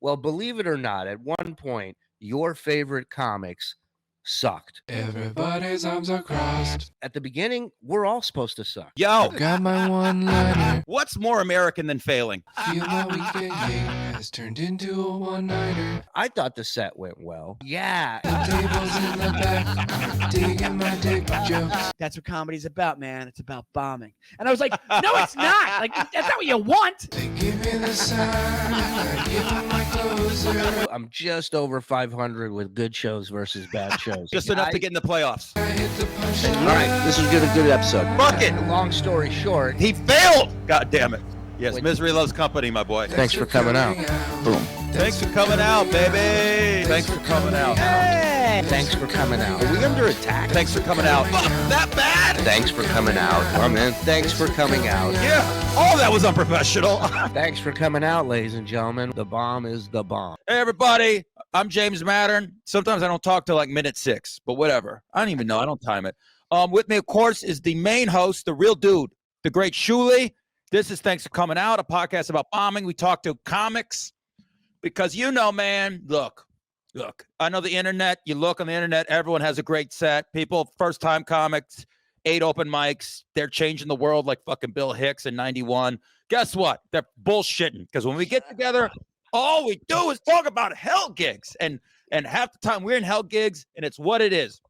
Well, believe it or not, at one point, your favorite comics sucked. Everybody's arms are crossed. At the beginning, we're all supposed to suck. Yo, Got my one-liner. what's more American than failing? Feel my weekend game has turned into a one-nighter. I thought the set went well. Yeah. The tables in the back are digging my dick jokes. That's what comedy's about, man. It's about bombing. And I was like, no, it's not. Like, that's not what you want. They give me the sign, I give them my closer. I'm just over 500 with good shows versus bad shows. Just enough to get in the playoffs. I hit the punchline. All right, this is a good episode. Fuck it. Long story short, He failed. God damn it. Yes, Wait. misery loves company, my boy. thanks for coming out. Boom. Thanks for coming out, baby. Thanks for coming out. Hey. Thanks for coming out. Are we under attack? Thanks for coming out. Fuck, that bad? Thanks for coming out. I'm in. Thanks for coming out. Yeah. All that was unprofessional. Thanks for coming out, ladies and gentlemen. The bomb is the bomb. Hey, everybody. I'm James Mattern. Sometimes I don't talk till like minute 6, but whatever. I don't even know. I don't time it. With me, of course, is the main host, the real dude, the great Shuli. This is Thanks for Coming Out, a podcast about bombing. We talk to comics because, you know, man, look, I know the internet. You look on the internet, everyone has a great set. People, first-time comics, 8 open mics. They're changing the world like fucking Bill Hicks in 91. Guess what? They're bullshitting because when we get together, all we do is talk about hell gigs. And half the time we're in hell gigs, and it's what it is.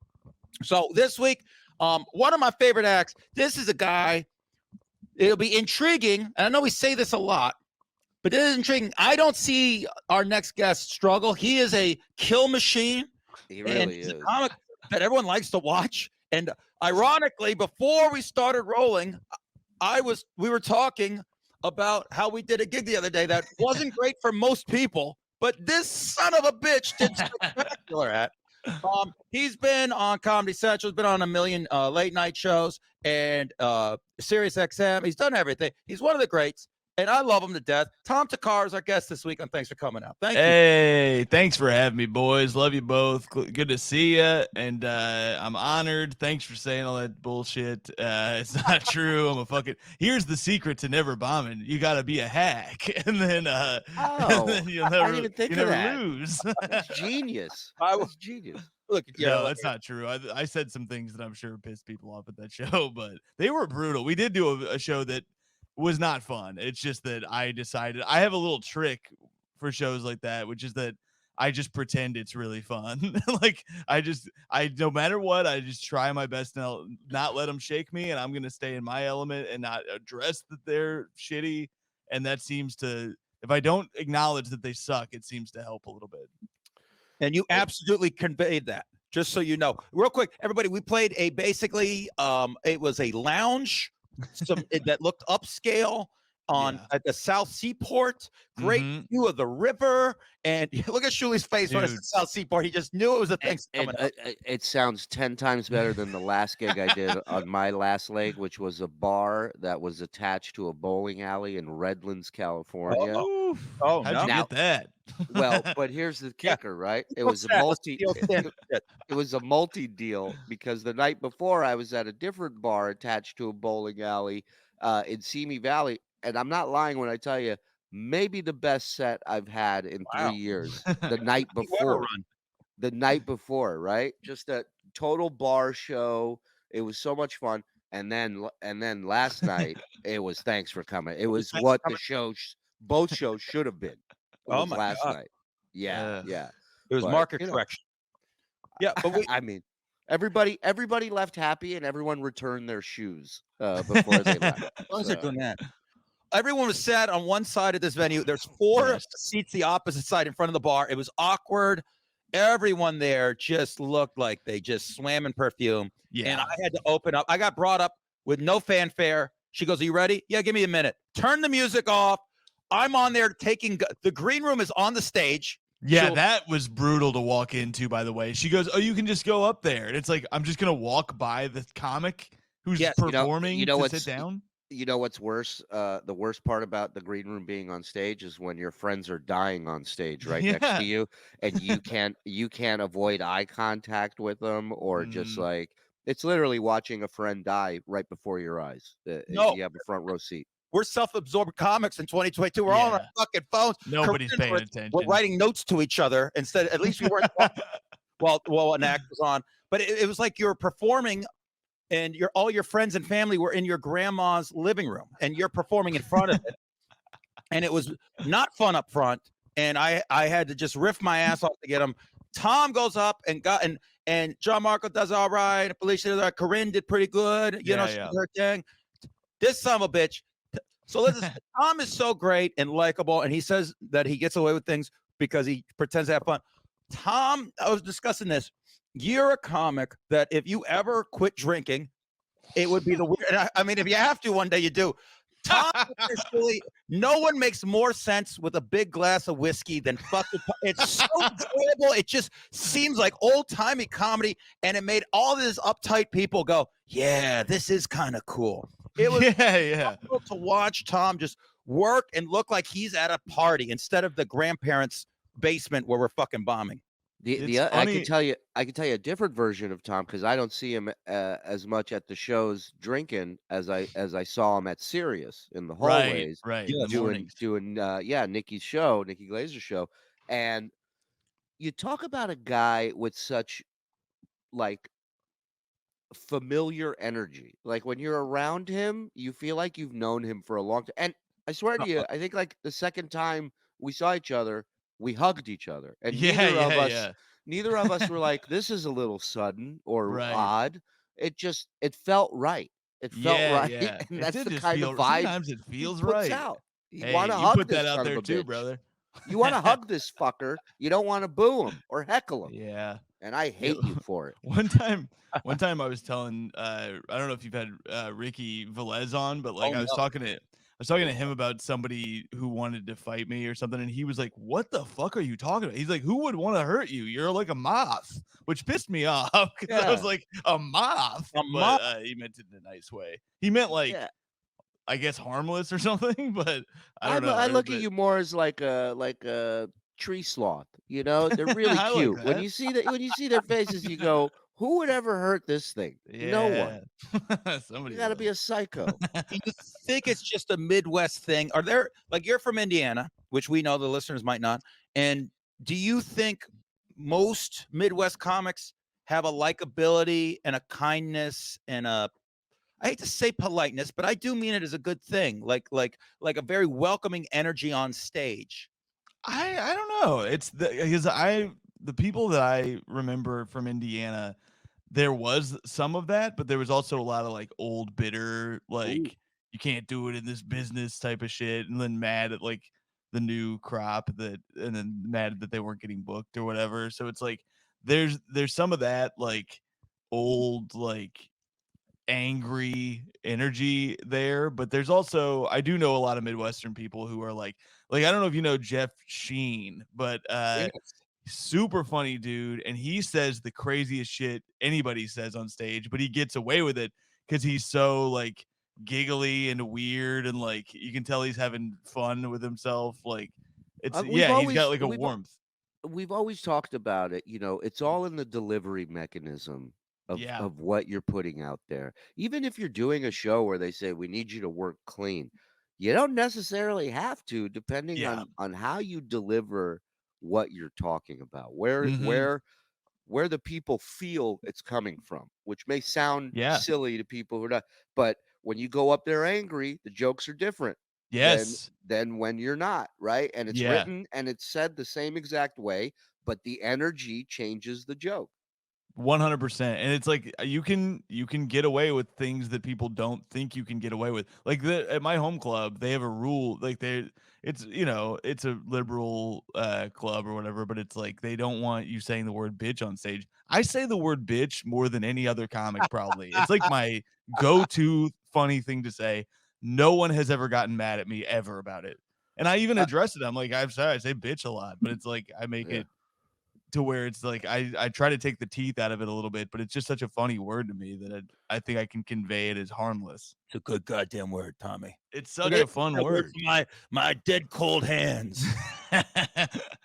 So this week, one of my favorite acts, this is a guy, it'll be intriguing, and I know we say this a lot, but it is intriguing. I don't see our next guest struggle. He is a kill machine. He And really he's is. a comic that everyone likes to watch. And ironically, before we started rolling, we were talking about how we did a gig the other day that wasn't great for most people, but this son of a bitch did spectacular at. He's been on Comedy Central, he's been on a million late night shows and Sirius XM. He's done everything. He's one of the greats, and I love him to death. Tom Thakkar is our guest this week on Thanks for Coming Out. Thank you. Hey, thanks for having me, boys. Love you both. Good to see you, and I'm honored. Thanks for saying all that bullshit. It's not true. I'm a fucking. Here's the secret to never bombing: you got to be a hack, and then you'll never, didn't even think you of never that. lose. That's genius. That's genius. Look, No, that's not true. I said some things that I'm sure pissed people off at that show, but they were brutal. We did do a show that was not fun. It's just that I decided I have a little trick for shows like that, which is that I just pretend it's really fun. Like I no matter what, I just try my best to not let them shake me, and I'm going to stay in my element and not address that they're shitty. And that seems to, if I don't acknowledge that they suck, it seems to help a little bit. And you absolutely conveyed that, just so you know. Real quick, everybody, we played basically it was a lounge that looked upscale at the South Seaport. Great view of the river. And look at Shuli's face when it's the South Seaport. He just knew it was a thing coming up. It sounds 10 times better than the last gig I did on my last leg, which was a bar that was attached to a bowling alley in Redlands, California. Oh, How'd no. you get that? Well, but here's the kicker, right? It was a multi deal because the night before I was at a different bar attached to a bowling alley in Simi Valley, and I'm not lying when I tell you, maybe the best set I've had in 3 years. The night before. The night before, right? Just a total bar show. It was so much fun. And then last night it was Thanks for Coming. It was what the show both shows should have been. Oh my last God. night. Yeah. It was market correction. Yeah, but I mean, everybody left happy, and everyone returned their shoes before they left. As long as they're doing that. Everyone was sat on one side of this venue. There's 4 seats the opposite side in front of the bar. It was awkward. Everyone there just looked like they just swam in perfume. Yeah. And I had to open up. I got brought up with no fanfare. She goes, "Are you ready?" "Yeah, give me a minute." Turn the music off. I'm on there the green room is on the stage. Yeah, that was brutal to walk into, by the way. She goes, "Oh, you can just go up there." And it's like, I'm just going to walk by the comic who's performing to sit down. You know what's worse? The worst part about the green room being on stage is when your friends are dying on stage right next to you, and you can't avoid eye contact with them, or just like it's literally watching a friend die right before your eyes. You have a front row seat. we're self-absorbed comics in 2022. We're all on our Yeah. fucking phones. Nobody's Koreans paying were attention. writing notes to each other instead. At least we weren't talking while an act was on. But it was like you were performing, and all your friends and family were in your grandma's living room, and you're performing in front of it. And it was not fun up front. And I had to just riff my ass off to get him. Tom goes up and John Marco does all right. Felicia does all right. Corinne did pretty good. You know, she did her thing. This son of a bitch. So listen, Tom is so great and likable, and he says that he gets away with things because he pretends to have fun. Tom, I was discussing this. You're a comic that if you ever quit drinking, it would be the weird. I mean, if you have to, one day you do. Tom, no one makes more sense with a big glass of whiskey than fucking. It's so enjoyable. It just seems like old timey comedy, and it made all these uptight people go, "Yeah, this is kind of cool." It was cool to watch Tom just work and look like he's at a party instead of the grandparents' basement where we're fucking bombing. I can tell you a different version of Tom because I don't see him as much at the shows drinking as I saw him at Sirius in the hallways, right. Yeah, In the mornings. doing Nikki Glazer's show, and you talk about a guy with such like familiar energy. Like when you're around him, you feel like you've known him for a long time. And I swear to you, I think like the second time we saw each other, we hugged each other, and neither of us were like, "This is a little sudden or odd." It felt right. It felt right, and that's the kind of vibe sometimes it feels he puts right. out. You Hey, want to you hug put this that out son there of a too, bitch. brother. You want to hug this fucker. You don't want to boo him or heckle him. Yeah. And I hate you for it. One time I was telling I don't know if you've had Ricky Velez on, but like I was talking to him about somebody who wanted to fight me or something, and he was like, "What the fuck are you talking about?" He's like, "Who would want to hurt you? You're like a moth," which pissed me off because I was like, "A moth?" But he meant it in a nice way. He meant like I guess harmless or something, but I don't know. I look at you more as like a tree sloth. You know, they're really I like cute. When that. you see their faces, you go, "Who would ever hurt this thing? No one." Somebody You got to be a psycho. Do you think it's just a Midwest thing? Are there, like, you're from Indiana, which we know the listeners might not, and do you think most Midwest comics have a likability and a kindness and I hate to say politeness, but I do mean it as a good thing, like a very welcoming energy on stage? I don't know. It's because the people that I remember from Indiana, there was some of that, but there was also a lot of like old bitter, like you can't do it in this business type of shit, and then mad at like the new crop and then mad that they weren't getting booked or whatever. So it's like there's some of that like old like angry energy there, but there's also I do know a lot of Midwestern people who are like I don't know if you know Jeff Sheen, but super funny dude, and he says the craziest shit anybody says on stage, but he gets away with it because he's so like giggly and weird, and like you can tell he's having fun with himself. Like it's he's got like a warmth. We've always talked about it. You know, it's all in the delivery mechanism of what you're putting out there. Even if you're doing a show where they say we need you to work clean, you don't necessarily have to, depending on how you deliver what you're talking about, where the people feel it's coming from, which may sound silly to people who are not, but when you go up there angry, the jokes are different than when you're not, right? And it's written and it's said the same exact way, but the energy changes the joke. 100%. And it's like you can get away with things that people don't think you can get away with. Like at my home club, they have a rule, like it's it's a liberal club or whatever, but it's like they don't want you saying the word bitch on stage. I say the word bitch more than any other comic probably. It's like my go-to funny thing to say. No one has ever gotten mad at me ever about it. And I even address it. I'm like, I'm sorry, I say bitch a lot, but it's like I make it to where it's like I try to take the teeth out of it a little bit, but it's just such a funny word to me that I think I can convey it as harmless. It's a good goddamn word, Tommy. It's such a fun word. My dead cold hands.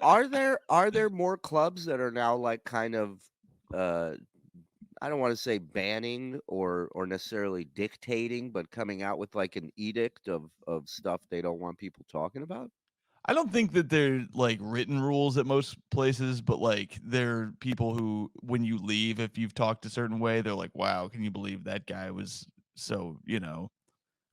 Are there more clubs that are now like kind of I don't want to say banning or necessarily dictating, but coming out with like an edict of stuff they don't want people talking about? I don't think that they're like written rules at most places, but like there are people who, when you leave, if you've talked a certain way, they're like, "Wow, can you believe that guy was so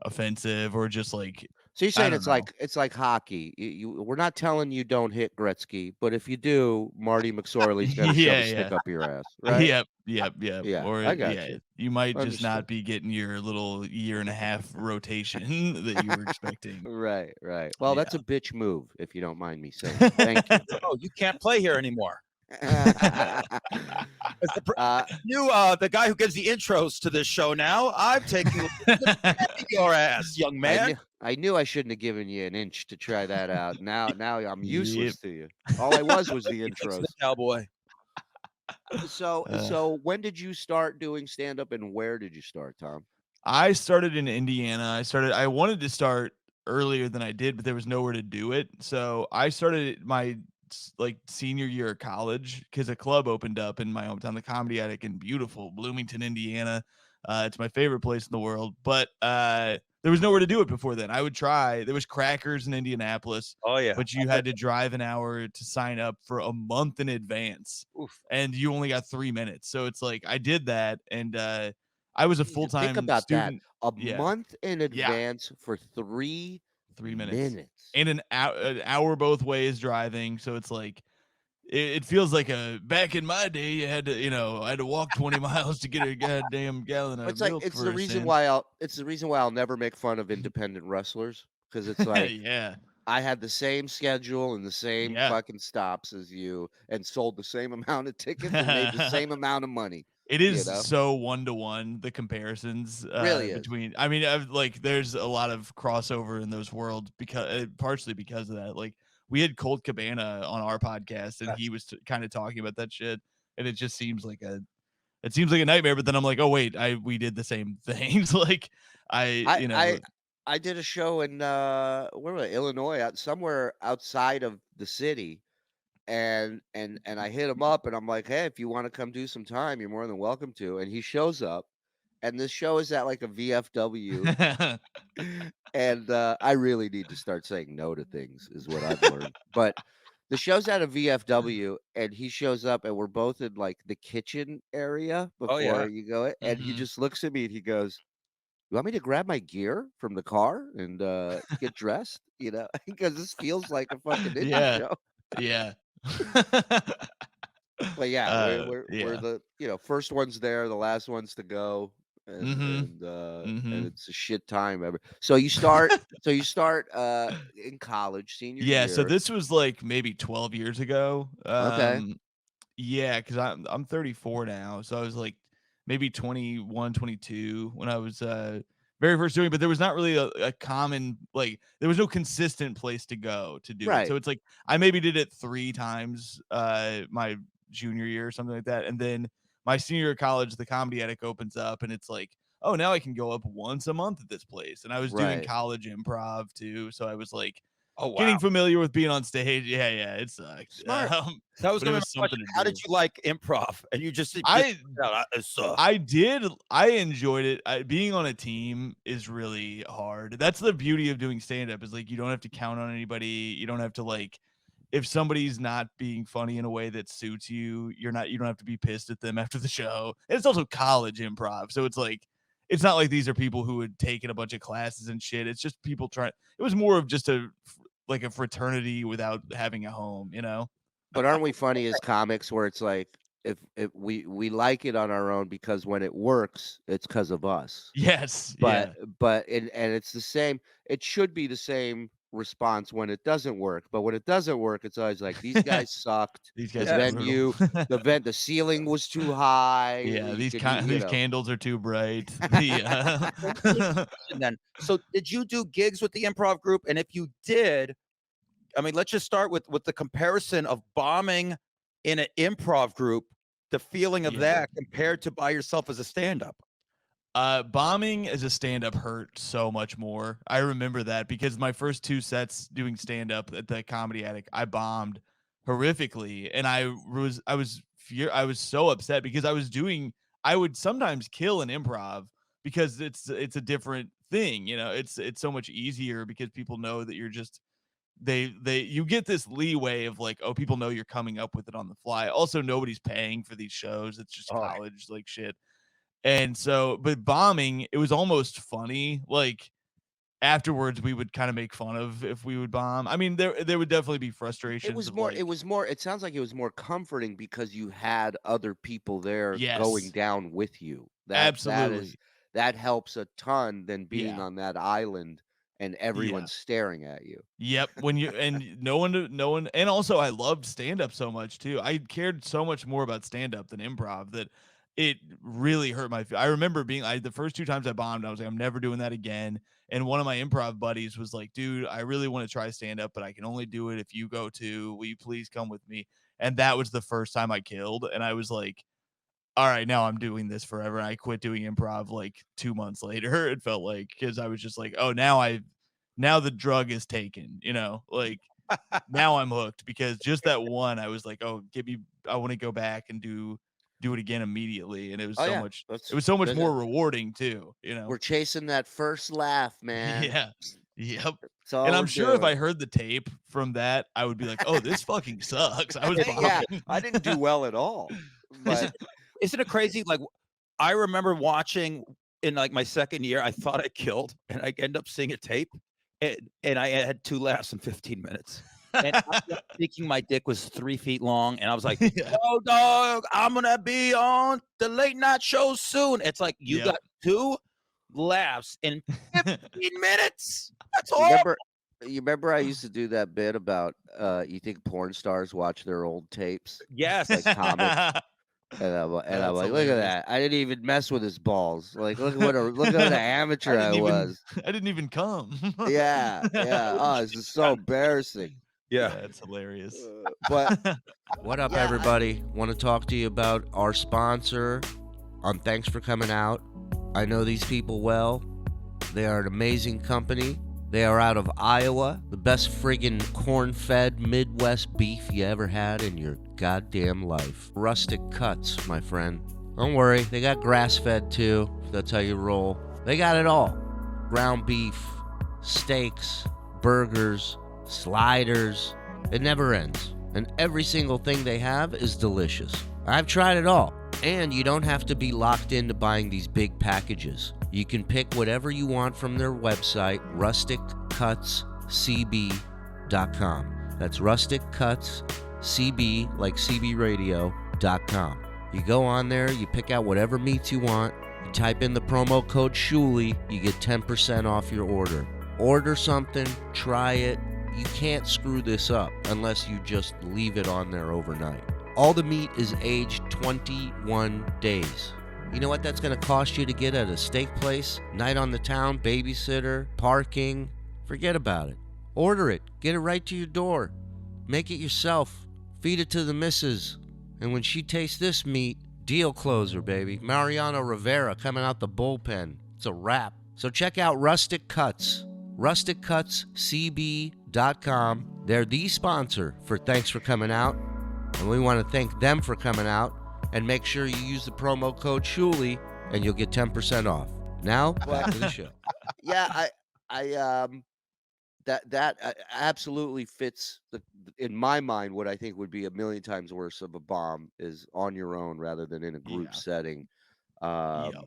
offensive?" Or just like, So you're I saying don't know. it's like hockey. We're not telling you don't hit Gretzky, but if you do, Marty McSorley's gonna shove a Yeah, stick yeah. up your ass, right? Yep. Yeah, Or I got yeah, you. you might just Understood. not be getting your little year and a half rotation that you were expecting. Right, right. Well, that's a Yeah. bitch move, if you don't mind me saying. Thank you. Oh, you can't play here anymore. As uh, the guy who gives the intros to this show now, I'm taking your ass, young man. I knew I shouldn't have given you an inch to try that out. Now I'm Yep. useless to you. All I was the He thinks of intros. the cowboy. Uh, So when did you start doing stand up and where did you start, Tom? I started in Indiana. I wanted to start earlier than I did, but there was nowhere to do it. So I started my like senior year of college because a club opened up in my hometown, the Comedy Attic in beautiful Bloomington, Indiana. It's my favorite place in the world, but there was nowhere to do it before then. I would try. There was Crackers in Indianapolis, Oh yeah. but you had to drive an hour to sign up for a month in advance, Oof. and you only got 3 minutes. So it's like I did that, and I was a Jesus, think full-time about that. student. A Yeah, month in yeah, advance for 3 3 minutes minutes. and an hour both ways driving. So it's like it feels like back in my day, you had to, I had to walk 20 miles to get a goddamn gallon of It's like milk it's for the a reason cent. why I'll never make fun of independent wrestlers because it's like Yeah, I had the same schedule and the same yeah. fucking stops as you and sold the same amount of tickets and made the same amount of money, It you is know? so one to one, the comparisons Really is. between. I mean, like there's a lot of crossover in those worlds because partially because of that. Like we had Colt Cabana on our podcast, and he was kind of talking about that shit, and it just seems like a nightmare. But then I'm like, oh wait, we did the same things. Like I, I I I did a show in where was it? Illinois, somewhere outside of the city, and I hit him up, and I'm like, "Hey, if you want to come do some time, you're more than welcome to." And he shows up, and this show is at like a VFW, and I really need to start saying no to things, is what I've learned. But the show's at a VFW, and he shows up, and we're both in like the kitchen area Oh before yeah. you go in, and he Mhm. just looks at me and he goes, "You want me to grab my gear from the car and get dressed?" Because this feels like a fucking indie Yeah, show. yeah. But yeah, we're Yeah. the first ones there, the last ones to go, Mhm. and Mhm. it's a shit time ever. So you start in college, senior Yeah, so year. this was like maybe 12 years ago. Okay, Yeah, because I'm 34 now, so I was like maybe 21, 22 when I was very first doing it, but there was not really a common, like there was no consistent place to go to do it. So right. it's like I maybe did it 3 times my junior year or something like that. And then my senior year of college, the Comedy Attic opens up and it's like, oh, now I can go up once a month at this place. And I was doing Right. college improv too, so I was like Oh wow. getting familiar with being on stage. Yeah, it sucked. Smart. That was But it gonna be was my question. something to How did do. you like improv? And you just I it sucks. I did. I enjoyed it. Being on a team is really hard. That's the beauty of doing stand up is like you don't have to count on anybody. You don't have to like if somebody's not being funny in a way that suits you, you don't have to be pissed at them after the show. And it's also college improv. So it's like it's not like these are people who had taken a bunch of classes and shit. It's just people trying it was more of just like a fraternity without having a home, you know? But aren't we funny as comics where it's like if we like it on our own because when it works, it's because of us. Yes. But Yeah. and it's the same it should be the same response when it doesn't work, but when it doesn't work, it's always like, "These guys sucked. These The guys are Yeah. brutal. venue the ceiling was too high." Yeah, You these could kind you these know. candles are too bright. The And then, so did you do gigs with the improv group? And if you did, I mean, let's just start with the comparison of bombing in an improv group, the feeling of yeah. that compared to by yourself as a stand-up. Bombing as a stand-up hurt so much more. I remember that because my first 2 sets doing stand-up at the Comedy Attic, I bombed horrifically, and I was so upset because I would sometimes kill an improv because it's a different thing, you know. It's so much easier because people know that you're just you get this leeway of like, oh, people know you're coming up with it on the fly. Also, nobody's paying for these shows. It's just Oh, college like shit. And so, but bombing, it was almost funny. Like afterwards, we would kind of make fun of if we would bomb. I mean, there would definitely be frustrations of like, it sounds like it was more comforting because you had other people there going yes, down with you. absolutely, That helps a ton than being yeah. on that island and Yeah. everyone's staring at you. Yep. When you and no one, and also I loved stand up so much too. I cared so much more about stand up than improv that it really hurt my. I remember being the first 2 times I bombed, I was like, I'm never doing that again. And one of my improv buddies was like, dude, I really want to try stand up, but I can only do it if you go too. Will you please come with me? And that was the first time I killed, and I was like, all right, now I'm doing this forever. And I quit doing improv like 2 months later. It felt like because I was just like, oh, now the drug is taken, you know, like now I'm hooked because just that one, I was like, oh, I want to go back and do it again immediately. And Oh yeah, it was so much that's more rewarding too, you know? we're chasing that first laugh, man. Yeah. Yep. That's all And we're I'm sure if doing. I heard the tape from that, I would be like, oh, this fucking sucks. I was Yeah, bombing. I didn't do well at all, isn't but isn't it crazy? Like, I remember watching in like my second year, I thought I killed, and I end up seeing a tape, and I had 2 laughs in 15 minutes. And I kept thinking my dick was 3 feet long, and I was like, Yeah. "Oh, dog, I'm gonna be on the late night show soon." It's like you Yep. got 2 laughs in 15 minutes. That's you all. remember you remember I used to do that bit about you think porn stars watch their old tapes like Yes. comics, and I'm That's like, look at hilarious. that. I didn't even mess with his balls. Like, look at what an amateur I was. I didn't even come. Yeah, yeah. Oh, this is so embarrassing. Yeah. Yeah, it's hilarious. But what up, Yeah, everybody? Want to talk to you about our sponsor on Thanks for Coming Out. I know these people well. They are an amazing company. They are out of Iowa, the best friggin' corn-fed Midwest beef you ever had in your goddamn life. Rustic Cuts, my friend. Don't worry, they got grass-fed too, if that's how you roll. They got it all. Ground beef, steaks, burgers, sliders. It never ends. And every single thing they have is delicious. I've tried it all. And you don't have to be locked into buying these big packages. You can pick whatever you want from their website, rusticcutscb.com. That's rusticcutscb, like cbradio.com. You go on there, you pick out whatever meats you want, you type in the promo code SHULI, you get 10% off your order. Order something, try it. You can't screw this up unless you just leave it on there overnight. All the meat is aged 21 days. You know what that's going to cost you to get at a steak place? Night on the town, babysitter, parking. Forget about it. Order it. Get it right to your door. Make it yourself. Feed it to the missus. And when she tastes this meat, deal closer, baby. Mariano Rivera coming out the bullpen. It's a wrap. So check out Rustic Cuts. rusticcutscb.com. They're the sponsor for Thanks for Coming Out. And we want to thank them for coming out. And make sure you use the promo code SHULI and you'll get 10% off. Now, back to the show. Yeah, that absolutely fits in my mind what I think would be a million times worse of a bomb is on your own rather than in a group setting. Yep.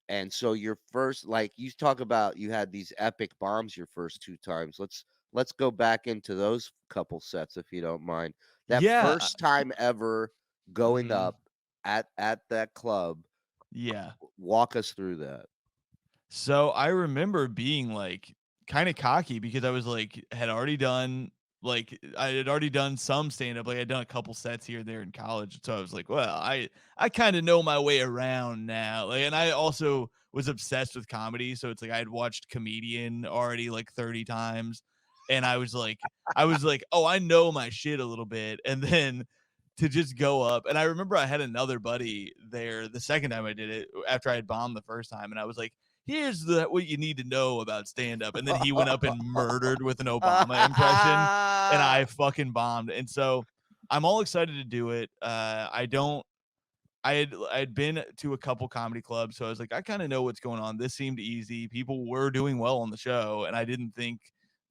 And so your first, like you talk about, you had these epic bombs your first 2 times. Let's go back into those couple sets if you don't mind. That Yeah. first time ever going Mhm. up at that club, Yeah. walk us through that. So I remember being like kind of cocky because I was like I had already done some stand up, like I'd done a couple sets here and there in college. So I was like, well, I kind of know my way around now. Like, and I also was obsessed with comedy, so it's like I had watched Comedian already like 30 times, and I was like, oh, I know my shit a little bit, and then to just go up. And I remember I had another buddy there the second time I did it after I had bombed the first time, and I was like, here's what you need to know about stand-up. And then he went up and murdered with an Obama impression, and I fucking bombed. And so I'm all excited to do it. I don't I had been to a couple comedy clubs, so I was like, I kind of know what's going on. This seemed easy. People were doing well on the show, and I didn't think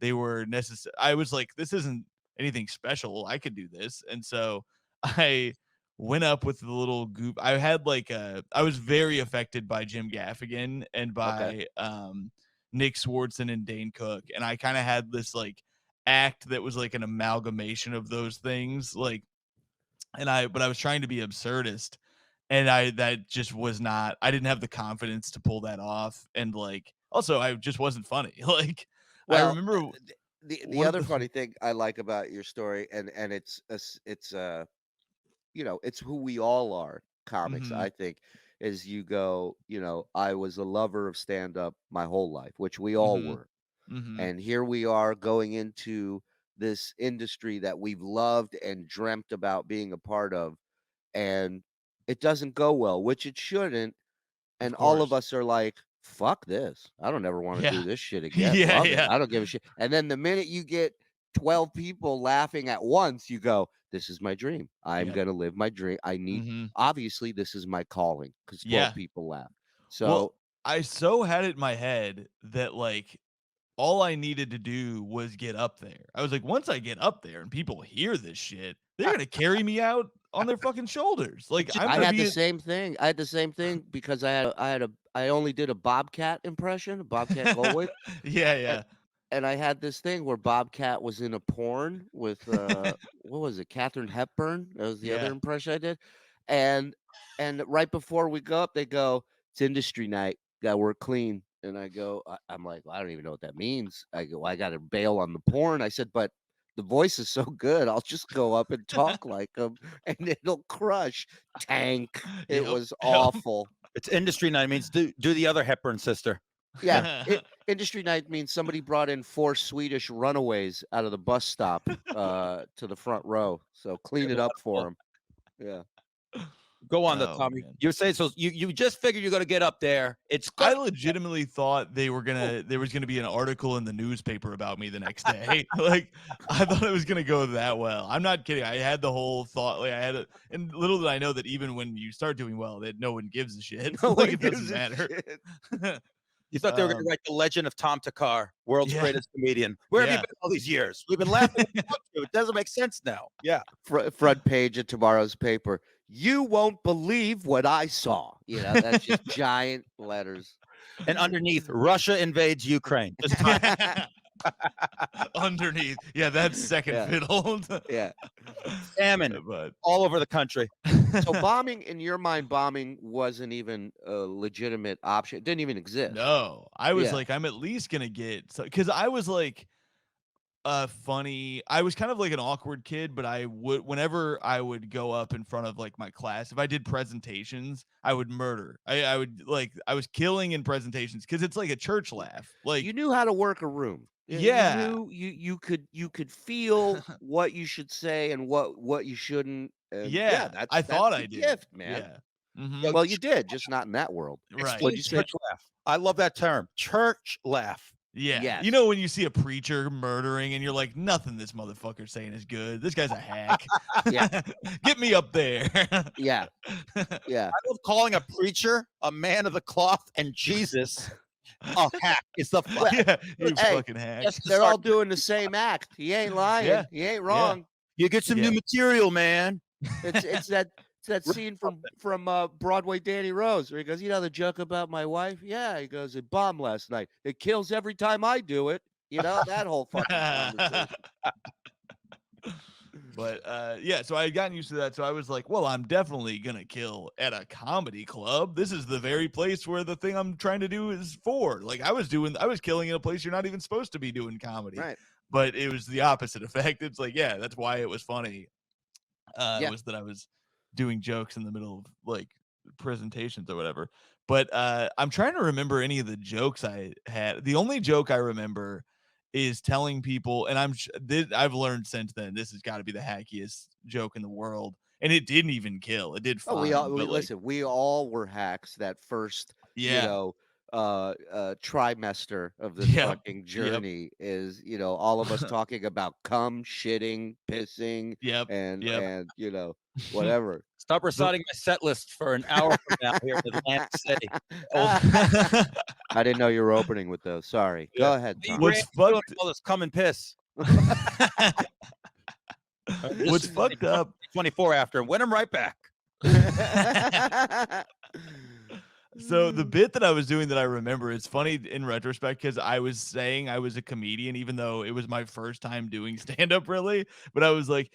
they were necessary. I was like, this isn't anything special. I could do this, and so I went up with the little goop. I had like I was very affected by Jim Gaffigan and Okay. by Nick Swartzen and Dane Cook, and I kind of had this like act that was like an amalgamation of those things, like, but I was trying to be absurdist, and that just was not. I didn't have the confidence to pull that off, and like also I just wasn't funny. Like I Well, remember the one of other the funny thing I like about your story, and it's it's who we all are, comics, Mhm, I think, is you go, I was a lover of stand up my whole life, which we all mhm, were. mhm, And here we are going into this industry that we've loved and dreamt about being a part of, and it doesn't go well, which it shouldn't. of And all of course. us are like, fuck this. I don't ever want to Yeah. do this shit again. Yeah, Love it. yeah, I don't give a shit. And then the minute you get 12 people laughing at once, you go, this is my dream. I'm yeah, going to live my dream. mhm, Obviously, this is my calling because 12 yeah. people laugh. Well, So, I so had it in my head that, like, all I needed to do was get up there. I was like, once I get up there and people hear this shit, they're gonna carry me out on their fucking shoulders. Like, Just I'm I gonna had the be same thing. I had the same thing because I only did a Bobcat impression, Bobcat Goldthwait, yeah, and yeah. and I had this thing where Bobcat was in a porn with what was it, Katharine Hepburn? That was the other Yeah. impression I did, and right before we go up, they go, "It's industry night. Got to work clean." And I'm like, well, I don't even know what that means. I go, I got to bail on the porn. I said, but the voice is so good, I'll just go up and talk like him, and it'll crush. Tank. It Yep, was yep. awful. it's industry night. It means do the other Hepburn sister. Yeah, industry night means somebody brought in 4 Swedish runaways out of the bus stop, to the front row, so clean it up for Wonderful. them. Yeah. Go on, the Oh, Tommy. man. You say so. You just figured you're going to get up there. It's I good. legitimately thought there was gonna be an article in the newspaper about me the next day. Like, I thought it was gonna go that well. I'm not kidding. I had the whole thought, like, and little did I know that even when you start doing well, that no one gives a shit. No Like, one it doesn't gives a matter. shit. You thought they were going to Um, write the legend of Tom Thakkar, world's yeah, greatest comedian. Where have you yeah. been all these years? We've been laughing at you. It doesn't make sense now. Yeah. Front page of tomorrow's paper. "You won't believe what I saw." That's just giant letters. And underneath, Russia invades Ukraine. Just time. Underneath. Yeah, that's second Yeah, fiddle. yeah. Famine But all over the country. So bombing, in your mind, bombing wasn't even a legitimate option. It didn't even exist. no, I was Yeah. like, I'm at least gonna get because I was like funny. I was kind of like an awkward kid, but whenever I would go up in front of like my class, if I did presentations, I would murder. I would like, I was killing in presentations because it's like a church laugh. Like, You knew how to work a room. You yeah, knew you could feel what you should say and what you shouldn't. And yeah, yeah, I that's thought the I did. gift, man. Yeah. Hmm. Yo, Well, you did, just not in that world. Right. explain What'd you say? church laugh. I love that term. Church laugh. Yeah. You Yes. know, when you see a preacher murdering and you're like, nothing this motherfucker's saying is good. This guy's a hack. Yeah. Get me up there. Yeah. Yeah. I love calling a preacher a man of the cloth and Jesus a hack. It's the Yeah, you Hey, fucking hack. Yes, to they're all start. doing the same act. He ain't lying. Yeah. He ain't Yeah. wrong. You get some Yeah. new material, man. It's that scene from Broadway Danny Rose where he goes, the joke about my wife? Yeah, he goes, it bombed last night. It kills every time I do it. That whole fucking conversation. But yeah, so I had gotten used to that. So I was like, well, I'm definitely gonna kill at a comedy club. This is the very place where the thing I'm trying to do is for. Like, I was killing in a place you're not even supposed to be doing comedy. Right. But it was the opposite effect. It's like, yeah, that's why it was funny. Yeah. Was that I was doing jokes in the middle of like presentations or whatever. But I'm trying to remember any of the jokes I had. The only joke I remember is telling people, and I've learned since then, this has got to be the hackiest joke in the world, and it didn't even kill. It did Oh, fine, but like, listen. We all were hacks that first, yeah, trimester of this Yep. fucking Yep. journey is, all of us talking about cum, shitting, pissing, Yep. and Yep. whatever. Stop reciting my set list for an hour from now here in Atlantic City. Old, I didn't know you were opening with those. Sorry. yeah. Go ahead, You Tom. What's ran doing fucked? all this come and piss. What's fucked up? 24 after and win them right back. So the bit that I was doing that I remember, it's funny in retrospect because I was saying I was a comedian, even though it was my first time doing stand-up, really. But I was like,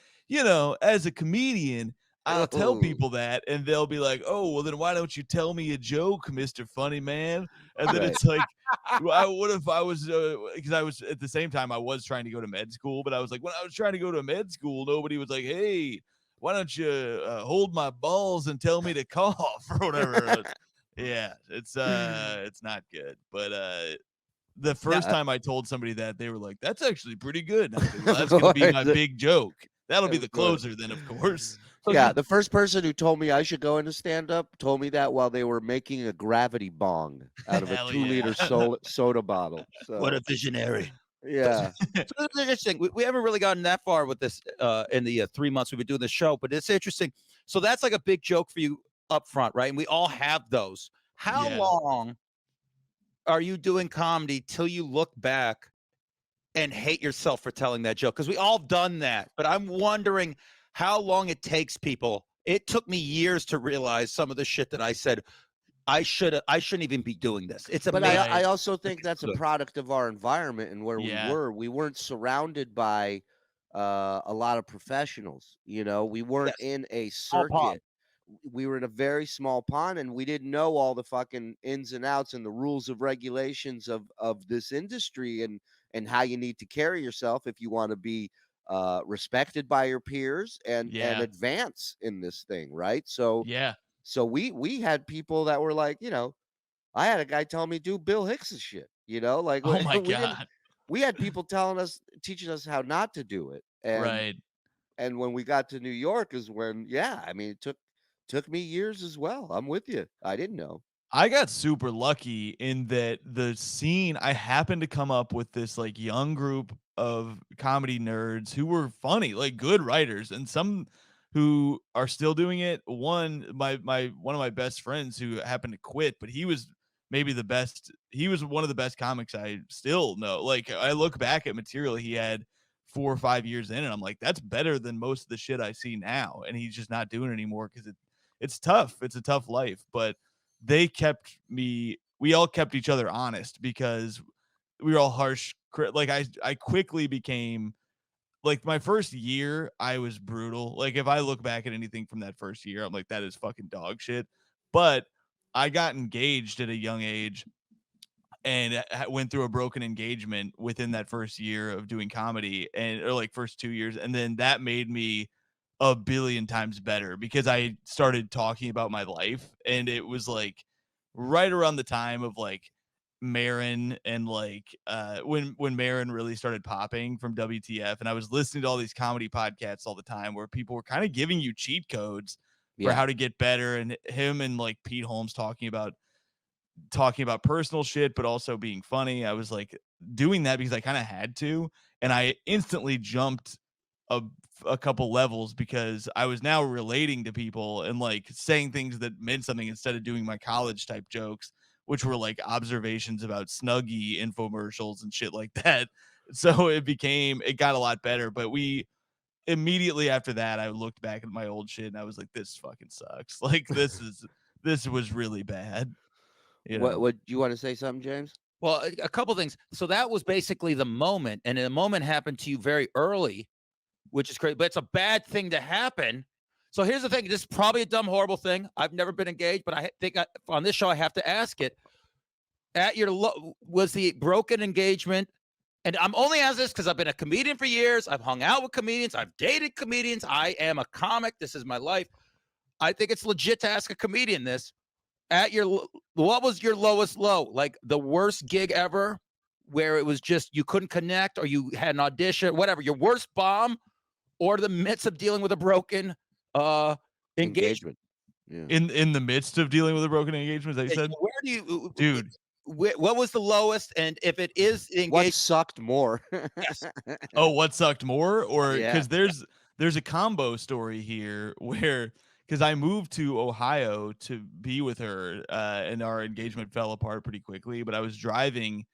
as a comedian, I'll tell Oh, people that, and they'll be like, "Oh, well, then why don't you tell me a joke, Mr. Funny Man?" And then right. it's like, what if I was, because I was at the same time I was trying to go to med school, but I was like, when I was trying to go to med school, nobody was like, "Hey, why don't you hold my balls and tell me to cough," or whatever. Yeah, it's not good. But the first Now, time I told somebody that, they were like, "That's actually pretty good." And I was like, "Well, that's gonna be my big joke. That'll be the Of course. closer, then, of course." so Yeah, you- the first person who told me I should go into stand up told me that while they were making a gravity bong out of a Hell 2-liter yeah. soda bottle. what So a visionary. yeah. So it's interesting. We haven't really gotten that far with this in the 3 months we've been doing the show, but it's interesting. So that's like a big joke for you up front, right? And we all have those. How Yeah. long are you doing comedy till you look back and hate yourself for telling that joke? Because we all done that, but I'm wondering how long it takes people. It took me years to realize some of the shit that I said. I shouldn't even be doing this. It's But amazing. I also think that's a product of our environment and where we Yeah. were. We weren't surrounded by a lot of professionals. We weren't Yes. in a Small pond. circuit. We were in a very small pond, and we didn't know all the fucking ins and outs and the rules of regulations of this industry and how you need to carry yourself if you want to be respected by your peers and Yeah. advance in this thing, right? So Yeah. so we had people that were like, I had a guy telling me do Bill Hicks's shit, like Oh my we didn't. God. We had people teaching us how not to do it, Right. and when we got to New York is when, yeah, I mean, it took me years as well. I'm with you. I didn't know. I got super lucky in that the scene, I happened to come up with this like young group of comedy nerds who were funny, like good writers, and some who are still doing it. One of my best friends who happened to quit, but he was maybe the best. He was one of the best comics I still know. Like I look back at material he had 4 or 5 years in, and I'm like, that's better than most of the shit I see now. And he's just not doing it anymore because it's tough. It's a tough life, but we all kept each other honest because we were all harsh. Like I quickly became like my first year, I was brutal. Like if I look back at anything from that first year, I'm like, that is fucking dog shit. But I got engaged at a young age and went through a broken engagement within that first year of doing comedy or like first 2 years. And then that made me a billion times better because I started talking about my life. And it was like right around the time of like Marin and like when Marin really started popping from WTF. And I was listening to all these comedy podcasts all the time where people were kind of giving you cheat codes for Yeah. how to get better. And him and like Pete Holmes talking about personal shit, but also being funny. I was like doing that because I kind of had to. And I instantly jumped a couple levels because I was now relating to people and like saying things that meant something instead of doing my college type jokes, which were like observations about Snuggie infomercials and shit like that. So it got a lot better. But we immediately after that, I looked back at my old shit and I was like, this fucking sucks. Like this was really bad. What you want to say something, James? Well, a couple things. So that was basically the moment, and the moment happened to you very early, which is great. But it's a bad thing to happen. So here's the thing. This is probably a dumb, horrible thing. I've never been engaged, but I think on this show I have to ask it. Was the broken engagement? And I'm only asking this because I've been a comedian for years. I've hung out with comedians. I've dated comedians. I am a comic. This is my life. I think it's legit to ask a comedian this. What was your lowest low? Like the worst gig ever where it was just you couldn't connect or you had an audition, whatever, your worst bomb or the midst of dealing with a broken engagement. Yeah. In the midst of dealing with a broken engagement, as I said, Where do you dude, what was the lowest? And if it is What engaged, sucked more? yes. Oh, what sucked more? Or Yeah. because there's a combo story here where because I moved to Ohio to be with her, and our engagement fell apart pretty quickly. But I was driving,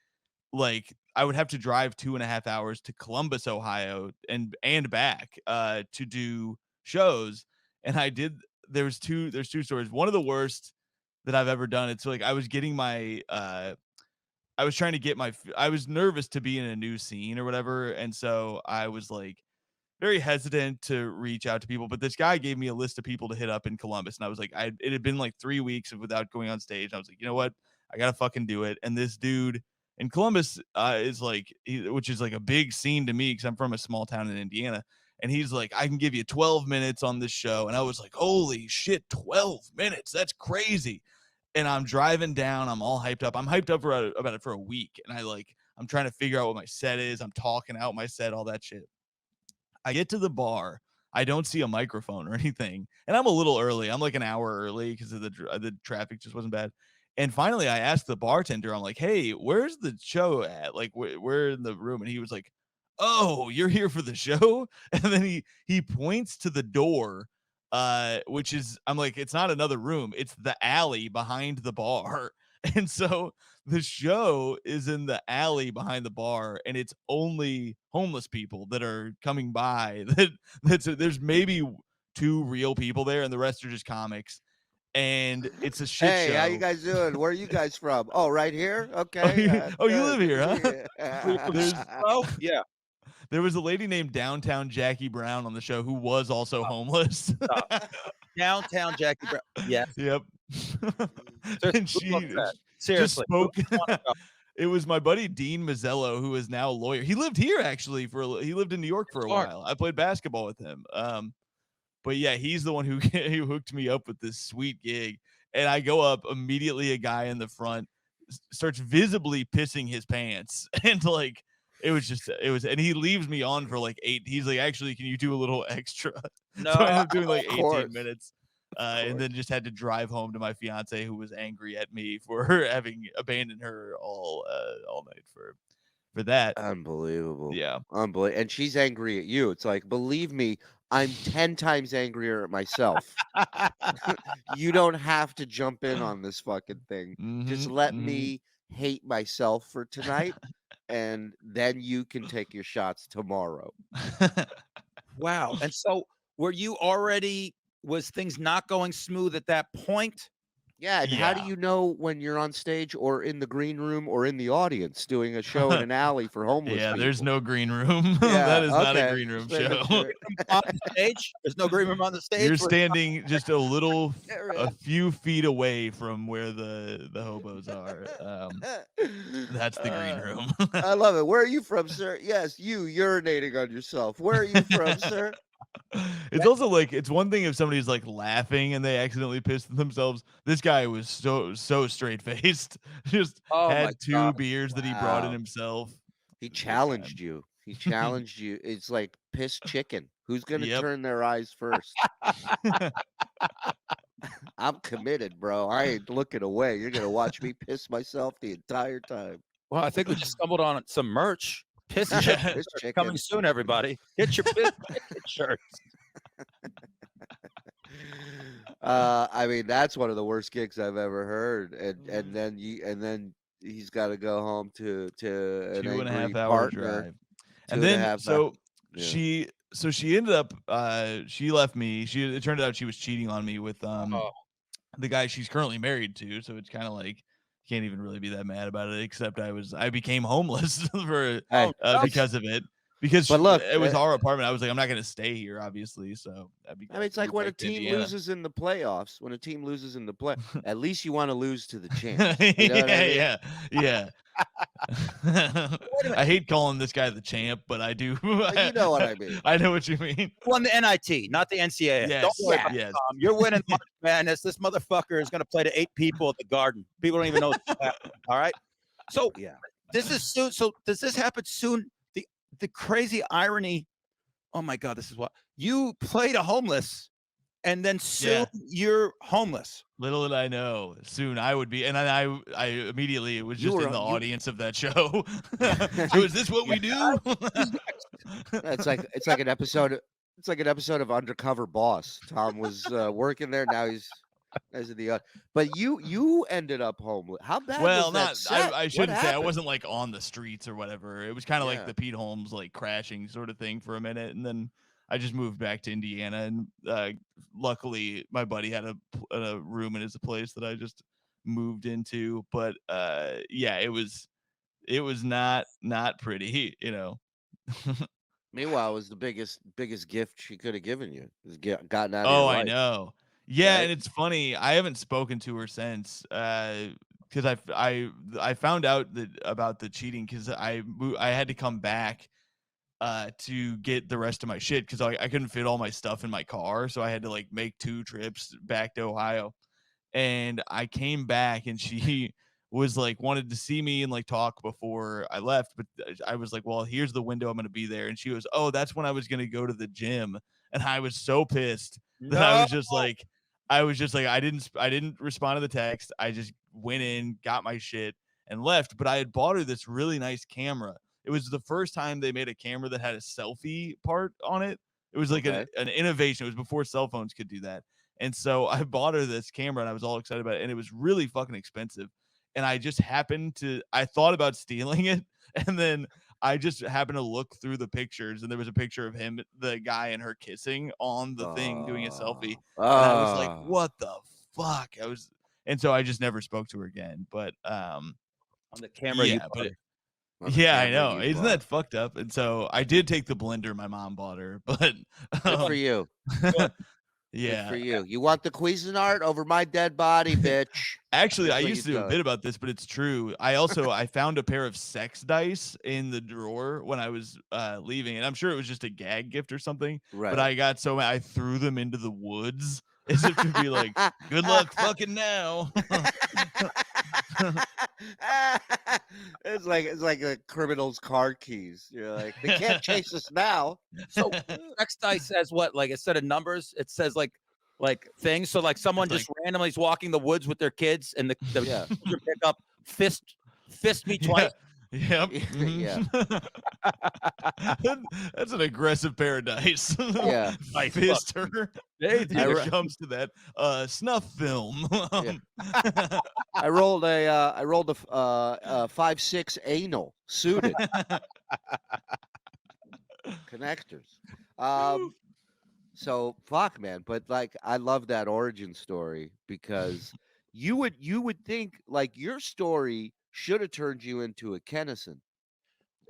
like I would have to drive 2.5 hours to Columbus, Ohio, and back to do shows. And I did. There's two stories. One of the worst that I've ever done. It's like I was getting my I was trying to get I was nervous to be in a new scene or whatever, and so I was like very hesitant to reach out to people. But this guy gave me a list of people to hit up in Columbus, and I was like, it had been like 3 weeks without going on stage. And I was like, you know what, I gotta fucking do it. And this dude in Columbus is like, which is like a big scene to me because I'm from a small town in Indiana. And he's like, I can give you 12 minutes on this show. And I was like, holy shit, 12 minutes. That's crazy. And I'm driving down. I'm all hyped up. I'm hyped up about it for a week. And I'm trying to figure out what my set is. I'm talking out my set, all that shit. I get to the bar. I don't see a microphone or anything. And I'm a little early. I'm like an hour early because of the traffic just wasn't bad. And finally, I asked the bartender, I'm like, hey, where's the show at? Like, where in the room? And he was like, oh, you're here for the show? And then he points to the door, which is, I'm like, it's not another room. It's the alley behind the bar. And so the show is in the alley behind the bar, and it's only homeless people that are coming by. There's maybe 2 real people there, and the rest are just comics. And it's a shit Hey, show. how you guys doing? Where are you guys from? Oh, right here. Okay. Oh, you good, live good here, to huh? see you. There's Oh, yeah. There was a lady named Downtown Jackie Brown on the show who was also homeless. Downtown Jackie Brown. Yes. Yep. And she just Seriously. spoke. It was my buddy Dean Mazzello, who is now a lawyer. He lived here actually he lived in New York for a while. I played basketball with him. But yeah, he's the one who hooked me up with this sweet gig. And I go up immediately. A guy in the front starts visibly pissing his pants, and like it was, and he leaves me on for like 8. He's like, actually, can you do a little extra? No, So I ended up doing like Of 18 course. minutes. And then just had to drive home to my fiance, who was angry at me for having abandoned her all night for that. Unbelievable. Yeah. Unbelievable. And she's angry at you. It's like, believe me, I'm 10 times angrier at myself. You don't have to jump in on this fucking thing. Just let me hate myself for tonight, and then you can take your shots tomorrow. Wow. And so was things not going smooth at that point? Yeah, and how do Yeah. you know when you're on stage or in the green room or in the audience doing a show in an alley for homeless Yeah, there's people? no green room. Yeah, That is not a okay, green room just making show. sure. On the stage? There's no green room on the stage? You're standing just a Yeah, few feet away from where the hobos are. That's the green room. I love it. Where are you from, sir? Yes, you urinating on yourself. Where are you from, sir? It's also like, it's one thing if somebody's like laughing and they accidentally pissed themselves. This guy was so straight faced. Just Oh my had 2 God. beers that he brought in Wow. himself. He Good challenged time. you. He challenged you. It's like piss chicken. Who's gonna Yep. turn their eyes first? I'm committed, bro. I ain't looking away. You're gonna watch me piss myself the entire time. Well, I think we just stumbled on some merch. Piss Yeah. chicken Piss chicken. coming soon, everybody. Get your piss chicken shirts. I mean, that's one of the worst gigs I've ever heard. And then he's got to go home to an 2.5 angry hour partner. drive. And 2.5 then hours. Yeah. she ended up she left me. It turned out she was cheating on me with the guy she's currently married to. So it's kind of like, can't even really be that mad about it, except I became homeless for Hey, because of it. Because But look, it was our apartment. I was like, I'm not going to stay here, obviously. So I mean, it's like when a moved back to team Indiana. loses in the playoffs. When a team loses in the play, at least you want to lose to the champs. You know what I mean? Yeah. I hate calling this guy the champ, but I do. But you know what I mean. I know what you mean. Won the NIT, not the NCAA. Yes, Don't worry about yes. it, Tom. You're winning March Madness. This motherfucker is going to play to 8 people at the Garden. People don't even know what's happening. All right. So Yeah. this is soon. So does this happen soon? The crazy irony. Oh my God, this is what you played a homeless and then soon Yeah. you're homeless. Little did I know, soon I would be, and then I immediately was You just in were the you audience of that show. So is this what we do? it's like an episode it's like an episode of Undercover Boss. Tom was, working there, now he's in the but you ended up homeless. How bad was Well, that not I set? I What shouldn't say I happened? wasn't, like, on the streets or whatever. It was kinda like Yeah. the Pete Holmes, like, crashing sort of thing for a minute, and then I just moved back to Indiana, and, luckily, my buddy had a room in his place that I just moved into, but, yeah, it was not pretty, you know? Meanwhile, it was the biggest gift she coulda given you, is gotten out of your Oh, I life, know. Yeah, right? and it's funny, I haven't spoken to her since, because I found out that about the cheating 'cause I had to come back, to get the rest of my shit because I couldn't fit all my stuff in my car, so I had to, like, make 2 trips back to Ohio. And I came back and she was like wanted to see me and like talk before I left, but I was like, "Well, here's the window I'm going to be there." And she goes, "Oh, that's when I was going to go to the gym." And I was so pissed that No. I was just like I didn't respond to the text. I just went in, got my shit and left, but I had bought her this really nice camera. It was the first time they made a camera that had a selfie part on it. It was like Okay. an innovation. It was before cell phones could do that. And so I bought her this camera and I was all excited about it. And it was really fucking expensive. And I just happened to, I thought about stealing it. And then I just happened to look through the pictures and there was a picture of him, the guy and her kissing on the thing doing a selfie. Oh. And I was like, Oh. what the fuck? And so I just never spoke to her again. But, On the camera you yeah, bought her. On the yeah, I camera know. you Isn't bought. that fucked up? And so I did take the blender my mom bought her, but, Good for um, you. Good for yeah. you. You want the Cuisinart over my dead body, bitch. Actually, I That's what used you to do a tell her. bit about this, but it's true. I found a pair of sex dice in the drawer when I was leaving, and I'm sure it was just a gag gift or something. But Right. I got so mad, I threw them into the woods as if to be like, "Good luck fucking now." It's like a criminal's car keys. You're like, they can't chase us now. So sex dice says what? Like instead of numbers, it says like things. So like someone It's like, just randomly is walking the woods with their kids, and the Yeah. children pick up fist me yeah, twice. yep. Yeah. That's an aggressive paradise. Yeah. Nice. Fist her. Hey, When it comes to that snuff film. Yeah. I rolled a 5.6 anal suited connectors. So fuck, man. But like, I love that origin story because you would think like your story should have turned you into a Kennison.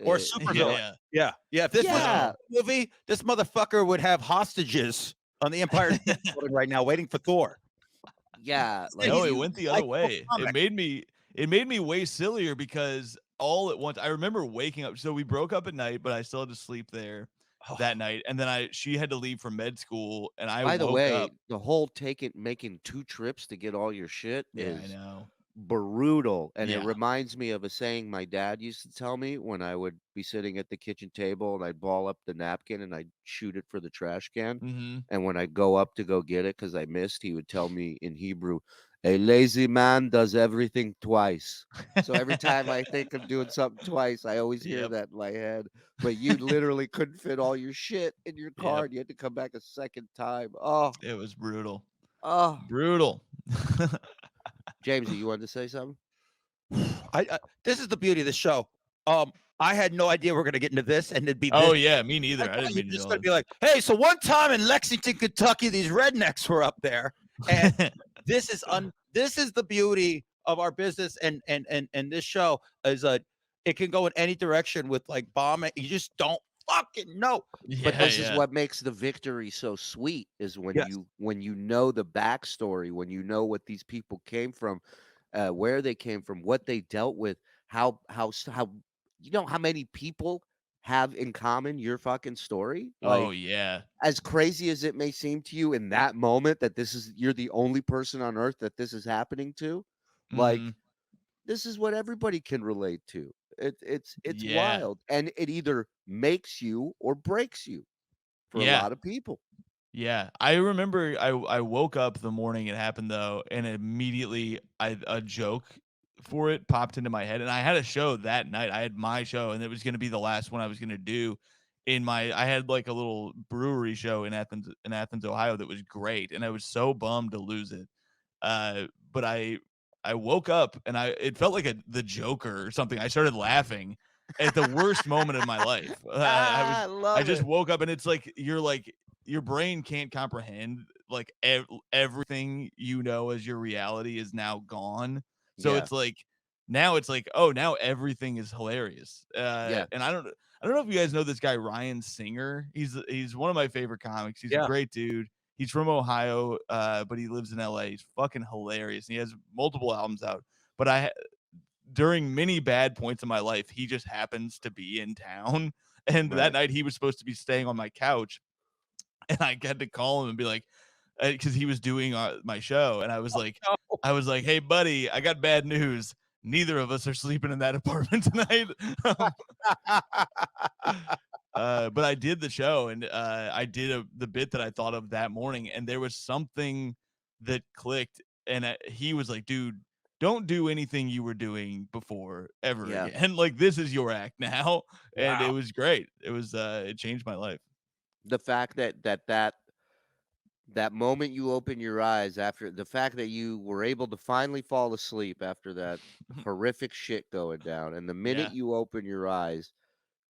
or Uh, you know, supervillain. yeah. Yeah, yeah. If this was yeah, a movie, this motherfucker would have hostages on the Empire State Building right now, waiting for Thor. yeah. Like No, it He's you, went the other like way. comic. It made me way sillier because all at once I remember waking up. So we broke up at night, but I still had to sleep there that night. And then she had to leave for med school and I by the woke way, up. the whole making 2 trips to get all your shit Yeah, I is know. brutal. And it Yeah. reminds me of a saying my dad used to tell me when I would be sitting at the kitchen table and I'd ball up the napkin and I'd shoot it for the trash can. Hmm. And when I'd go up to go get it because I missed, he would tell me in Hebrew, a lazy man does everything twice. So every time I think of doing something twice, I always hear Yep. that in my head. But you literally couldn't fit all your shit in your car Yep. and you had to come back a second time. Oh, It was brutal. oh. Brutal. Jamesy, you wanted to say something? This is the beauty of the show. I had no idea we are gonna get into this, and it'd be this. Oh yeah, me I neither. I thought didn't you're mean just to gonna be like, hey, so one time in Lexington, Kentucky, these rednecks were up there, and this is the beauty of our business and this show is it can go in any direction with like bombing. You just don't fucking know. But Yeah, this is yeah. what makes the victory so sweet is Yes. when you know the backstory, when you know what these people came from, where they came from, what they dealt with, how you know how many people have in common your fucking story. Oh Like yeah. as crazy as it may seem to you in that moment that you're the only person on earth that this is happening to, like Hmm. this is what everybody can relate to. It's Yeah. wild, and it either makes you or breaks you for a Yeah. lot of people. Yeah, I remember I woke up the morning it happened though, and immediately a joke for it popped into my head, and I had a show that night. I had my show, and it was going to be the last one I was going to do. I had like a little brewery show in Athens, Ohio that was great, and I was so bummed to lose it. But I woke up and it felt like the Joker or something. I started laughing at the worst moment of my life. I I love just it. woke up and it's like your brain can't comprehend like everything you know as your reality is now gone. So Yeah, it's like now it's like, oh, now everything is hilarious. yeah, And I don't know if you guys know this guy Ryan Singer. He's one of my favorite comics. He's a Yeah. great dude. He's from Ohio, but he lives in LA. He's fucking hilarious. And he has multiple albums out. But during many bad points in my life, he just happens to be in town. And that right. night he was supposed to be staying on my couch, and I had to call him and be like, because he was doing my show, and I was like, hey buddy, I got bad news. Neither of us are sleeping in that apartment tonight. But I did the show, and I did the bit that I thought of that morning, and there was something that clicked, and he was like, dude, don't do anything you were doing before ever Yeah. again. Like, this is your act now. And it Wow. was great. It changed my life. The fact that moment you open your eyes after the fact that you were able to finally fall asleep after that horrific shit going down, and the minute Yeah. you open your eyes,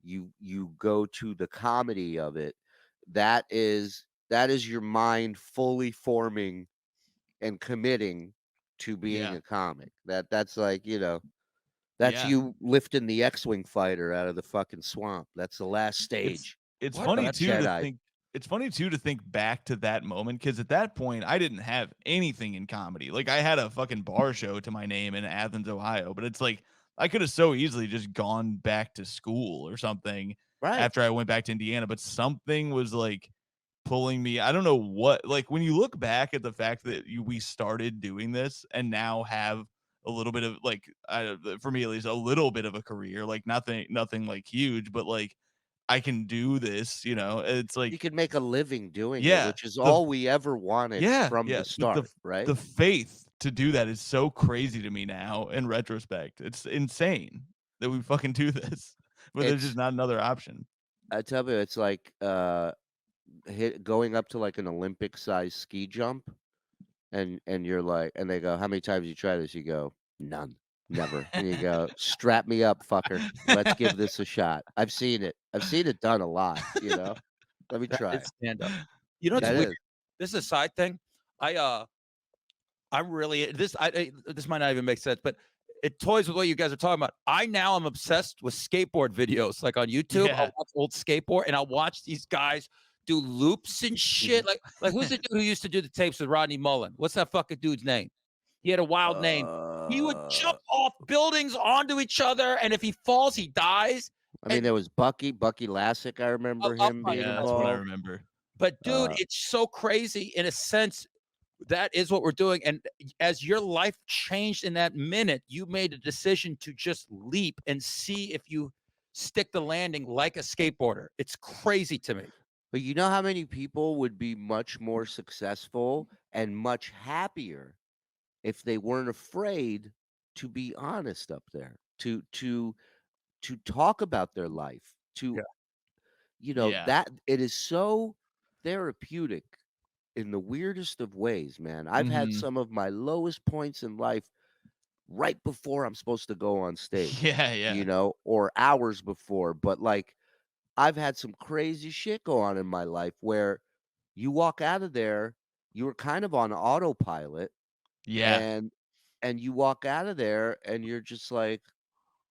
you go to the comedy of it. That is your mind fully forming and committing to being Yeah. a comic. That's like, that's Yeah. you lifting the X-wing fighter out of the fucking swamp. That's the last It's stage. it's What a funny Last too to Jedi. think it's funny too to think back to that moment, because at that point I didn't have anything in comedy. Like, I had a fucking bar show to my name in Athens, Ohio, but it's like I could have so easily just gone back to school or something Right. after I went back to Indiana, but something was like pulling me. I don't know what, like, when you look back at the fact that we started doing this and now have a little bit of like, for me at least, a little bit of a career, like nothing like huge, but like I can do this, it's You like, could make a living doing it, yeah, which is all we ever wanted from yeah, the start, right? the faith to do that is so crazy to me now in retrospect. It's insane that we fucking do this, but there's just It's not another option. I tell you, it's like going up to like an Olympic size ski jump, and you're like, and they go, "How many times you try this?" You go, "None, never." And you go, "Strap me up, fucker. Let's give this a shot." I've seen it. I've seen it done a lot. Let me That try is it. stand up. You know what's That weird? is. This is a side thing. I I'm really this might not even make sense, but it toys with what you guys are talking about. I now am obsessed with skateboard videos. Like on YouTube, Yeah. I'll watch old skateboard and I'll watch these guys do loops and shit. Mhm. Like who's the dude who used to do the tapes with Rodney Mullen? What's that fucking dude's name? He had a wild name. He would Uh, jump off buildings onto each other, and if he falls, he dies. I And mean, there was Bucky Lassick. I I remember love him my being Yeah, that's what I involved. remember. but dude, Uh, it's so crazy in a sense. That is what we're doing. And as your life changed in that minute, you made a decision to just leap and see if you stick the landing like a skateboarder. It's crazy to me. but you know how many people would be much more successful and much happier if they weren't afraid to be honest up there, to talk about their life, Yeah. Yeah. that it is so therapeutic in the weirdest of ways, man. I've had Mhm. some of my lowest points in life right before I'm supposed to go on stage, Yeah, yeah. or hours before, but like I've had some crazy shit go on in my life where you walk out of there, you were kind of on autopilot, Yeah. and you walk out of there and you're just like,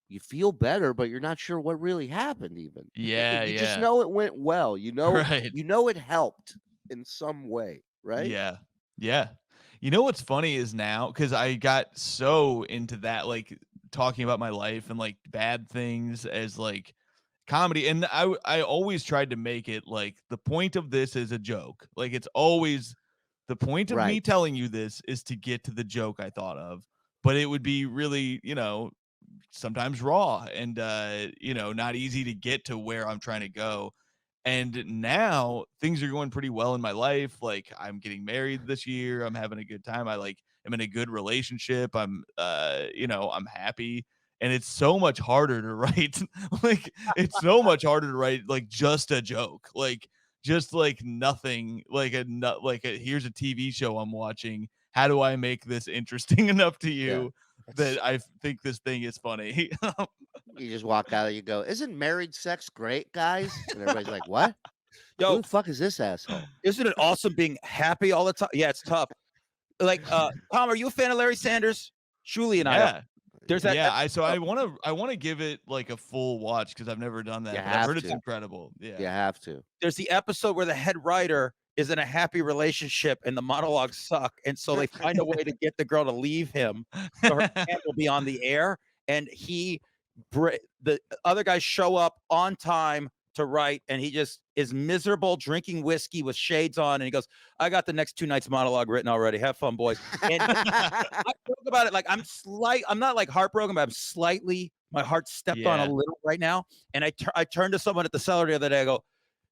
you feel better, but you're not sure what really happened even. Yeah, You just yeah. know it went well. Right. It helped in some way, right? Yeah. Yeah. You know what's funny is now, because I got so into that, like talking about my life and like bad things as like comedy. And I always tried to make it like the point of this is a joke. Like, it's always the point of me Right. telling you this is to get to the joke I thought of. But it would be really, sometimes raw and not easy to get to where I'm trying to go. And now things are going pretty well in my life. Like I'm getting married this year. I'm having a good time. I'm in a good relationship. I'm happy. And it's so much harder to write. Like it's so much harder to write like just a joke. Like just like nothing, like here's a TV show I'm watching. How do I make this interesting enough to Yeah. you It's that I think this thing is funny? you just walk out and you go, "Isn't married sex great, guys?" And everybody's like, "What? Who Yo, the fuck is this asshole?" isn't it awesome being happy all the time? Yeah, it's tough. Like, Tom, are you a fan of Larry Sanders? Shuli and I are. Yeah. There's that. Yeah, I wanna give it like a full watch because I've never done You that, but I've have heard it's to. incredible. You Yeah. have to. There's the episode where the head writer is in a happy relationship and the monologues suck, and so they find a way to get the girl to leave him so her hand will be on the air, and the other guys show up on time to write, and he just is miserable drinking whiskey with shades on, and he goes, "I got the next 2 nights monologue written already. Have fun, boys." And I joke about it like I'm not like heartbroken, but I'm slightly my heart stepped on a Yeah. little right now. And I turned to someone at the cellar the other day. I go,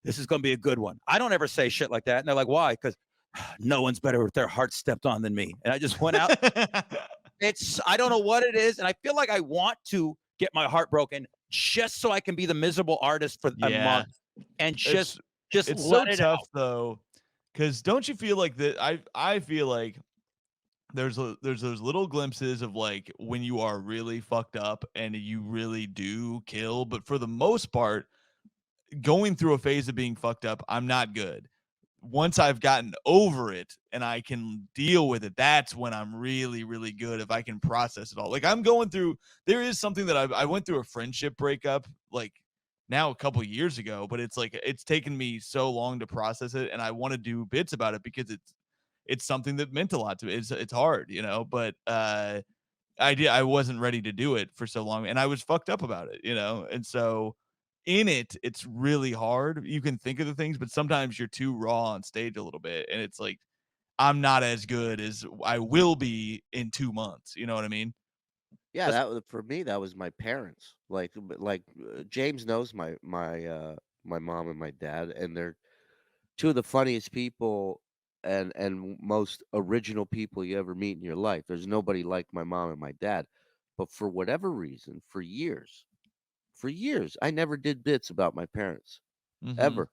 "This is gonna be a good one." I don't ever say shit like that. And they're like, "Why?" Because no one's better with their heart stepped on than me. And I just went out. I don't know what it is. And I feel like I want to get my heart broken just so I can be the miserable artist for a Yeah. month and It's just it's so let it tough out. though, because don't you feel like that I feel like there's those little glimpses of like when you are really fucked up and you really do kill, but for the most part, going through a phase of being fucked up, I'm not good. Once I've gotten over it and I can deal with it, that's when I'm really, really good if I can process it all. Like I'm going through, there is something that I went through a friendship breakup like now a couple years ago, but it's like it's taken me so long to process it, and I want to do bits about it because it's something that meant a lot to me. It's hard, but I wasn't ready to do it for so long, and I was fucked up about it, and so in it, it's really hard. You can think of the things, but sometimes you're too raw on stage a little bit, and it's like I'm not as good as I will be in 2 months. You know what I mean? Yeah, That's that was for me, that was my parents. James knows my mom and my dad, and they're 2 of the funniest people and most original people you ever meet in your life. There's nobody like my mom and my dad. But for whatever reason, for years, I never did bits about my parents, Mhm. ever.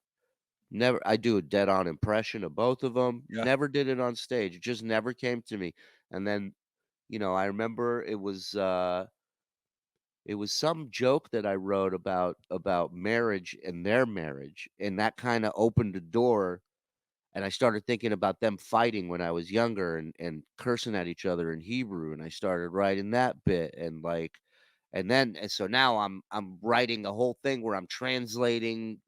Never. I do a dead on impression of both of them. yeah. Never did it on stage. It just never came to me. And then, I remember it was some joke that I wrote about marriage and their marriage, and that kinda opened the door, and I started thinking about them fighting when I was younger and cursing at each other in Hebrew, and I started writing that bit, and so now I'm writing a whole thing where I'm translating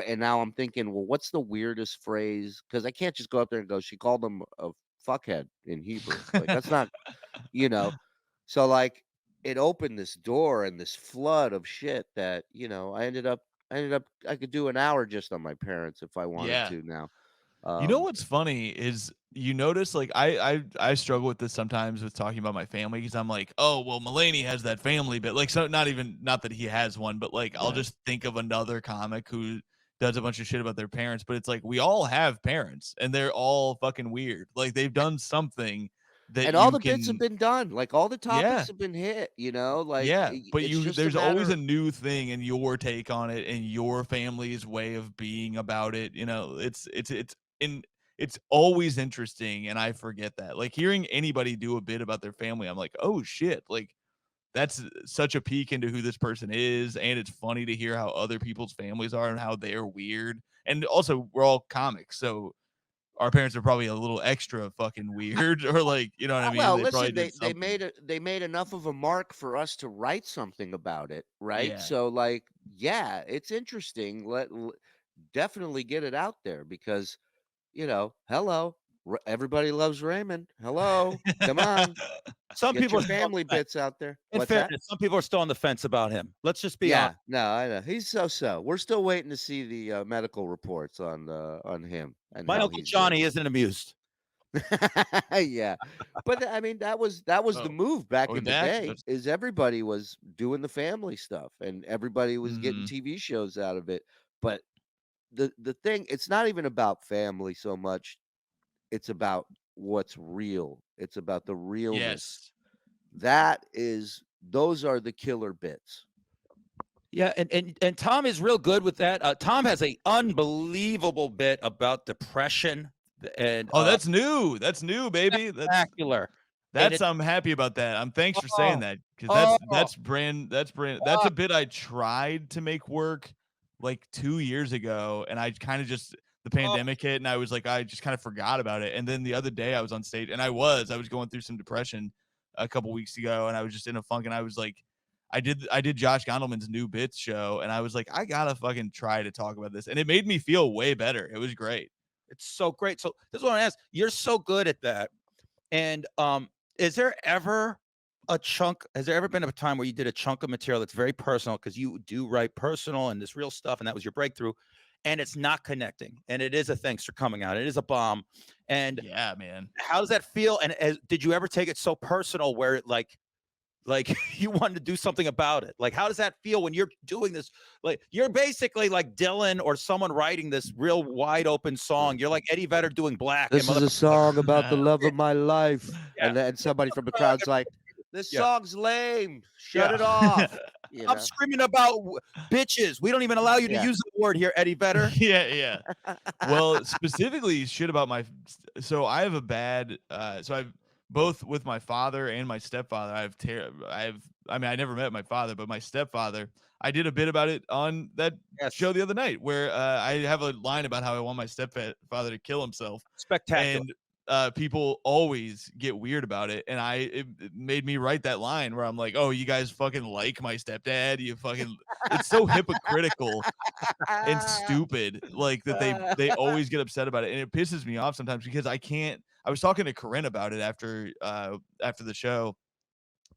and now I'm thinking, "Well, what's the weirdest phrase?" Because I can't just go up there and go, "She called him a fuckhead" in Hebrew. Like, that's not you know? So, like, it opened this door and this flood of shit that, I ended up I could do an hour just on my parents if I wanted Yeah. to now. You know Um what's funny is you notice like I struggle with this sometimes with talking about my family because I'm like, oh well, Mulaney has that family bit. Like, so not that he has one, but like I'll Right. just think of another comic who does a bunch of shit about their parents. But it's like we all have parents and they're all fucking weird. Like they've done something that And all you the bits have can been done, like, all the yeah. topics have been hit, like, Yeah, but it's you just a there's always a matter. new thing and your take on it and your family's way of being about it, it's always interesting and I forget that. Like hearing anybody do a bit about their family, I'm like, "Oh shit." Like that's such a peek into who this person is and it's funny to hear how other people's families are and how they're weird. And also we're all comics, so our parents are probably a little extra fucking weird or like, you know what I mean? Well, They probably listen, did they something. made enough of a mark for us to write something about it, right? Yeah. So, like, yeah, it's interesting. Definitely get it out there because, hello, everybody loves Raymond. Hello, come on, Some get people your are still on family the fence. bits out there. In What's that? fairness, some people are still on the fence about him. Let's just be honest. Yeah, no, I know he's so. We're still waiting to see the medical reports on him and My how Uncle he's doing. Johnny isn't amused. Yeah, but I mean that was the Oh, move are back we in the back? day. Is everybody was doing the family stuff and everybody was getting Mhm. TV shows out of it. But the thing, it's not even about family so much. It's about what's real. It's about the realness. Yes. Those are the killer bits. Yeah, and Tom is real good with that. Tom has a unbelievable bit about depression and Oh, that's new. That's new, baby. spectacular. And That's I'm happy about that. Thanks for saying oh, that because oh, that's oh, a bit I tried to make work like 2 years ago, and I kind of just the oh, pandemic hit, and I was like I just kind of forgot about it. And then the other day I was on stage, and I was going through some depression a couple weeks ago, and I was just in a funk, and I was like. I did Josh Gondelman's new bits show, and I was like, I gotta fucking try to talk about this, and it made me feel way better. It was great. it's so great. So this is what I ask. You're so good at that. And is there ever has there ever been a time where you did a chunk of material that's very personal because you do write personal and this real stuff, and that was your breakthrough, and it's not connecting, and it is a thanks for coming out, it is a bomb, and Yeah, man. how does that feel? And did you ever take it so personal where it like you wanted to do something about it? Like, how does that feel when you're doing this? Like, you're basically like Dylan or someone writing this real wide open song. You're like Eddie Vedder doing Black. This is a song about the love of my life. Yeah. And then somebody from the crowd's like, this Yeah. song's lame. Shut Yeah. it off. You I'm know? screaming about bitches. We don't even allow you to Yeah. use the word here, Eddie Vedder. Yeah. Well, specifically shit about so I have a bad so I've both with my father and my stepfather. I mean I never met my father, but my stepfather, I did a bit about it on that Yes. show the other night where I have a line about how I want my stepfather to kill himself. Spectacular. And people always get weird about it, and it made me write that line where I'm like, oh, you guys fucking like my stepdad, you fucking it's so hypocritical and stupid, like that they always get upset about it, and it pisses me off sometimes because I was talking to Corinne about it after the show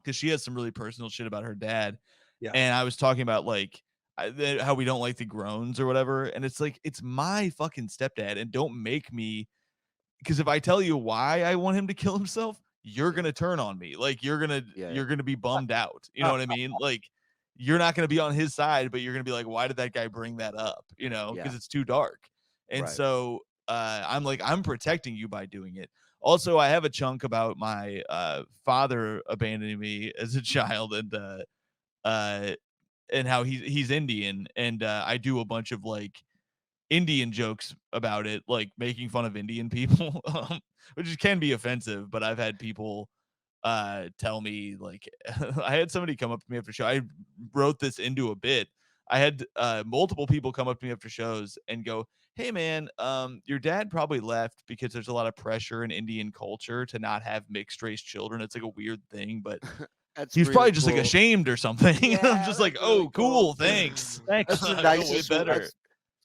because she has some really personal shit about her dad. Yeah. And I was talking about like how we don't like the groans or whatever, and it's like it's my fucking stepdad, and don't make me, because if I tell you why I want him to kill himself, you're gonna turn on me. Like you're gonna be bummed out. You know what I mean? Like you're not gonna be on his side, but you're gonna be like, why did that guy bring that up? You know, because Yeah. it's too dark. And Right. so I'm like, I'm protecting you by doing it. Also, I have a chunk about my father abandoning me as a child, and how he's Indian, and I do a bunch of like Indian jokes about it, like making fun of Indian people, which can be offensive. But I've had people tell me like I had somebody come up to me after show. I wrote this into a bit. I had multiple people come up to me after shows and go, "Hey man, your dad probably left because there's a lot of pressure in Indian culture to not have mixed race children. It's like a weird thing, but That's he's really probably just like cool. ashamed or something." Yeah, I'm just like, that's "Oh, really cool, cool. thanks." Thanks. That's the I feel way nicest. better. That's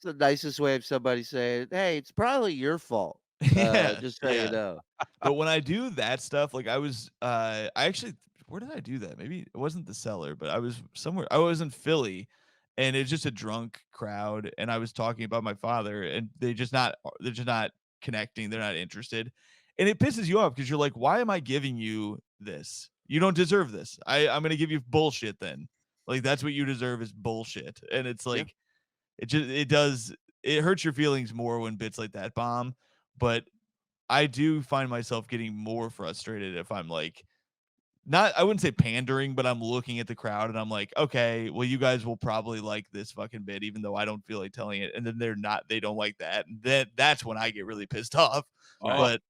the nicest way of somebody saying, "Hey, it's probably your fault." Yeah, Just so yeah. you know. But when I do that stuff, like I actually, where did I do that? Maybe it wasn't the Cellar, but I was somewhere. I was in Philly, and it's just a drunk crowd, and I was talking about my father, and they're just not connecting. They're not interested, and it pisses you off because you're like, why am I giving you this? You don't deserve this. I'm gonna give you bullshit then. Like that's what you deserve is bullshit, and it's Yeah. like it hurts your feelings more when bits like that bomb, but I do find myself getting more frustrated if I'm like not I wouldn't say pandering, but I'm looking at the crowd and I'm like, okay, well, you guys will probably like this fucking bit, even though I don't feel like telling it. And then they don't like that. And that's when I get really pissed off. Oh. But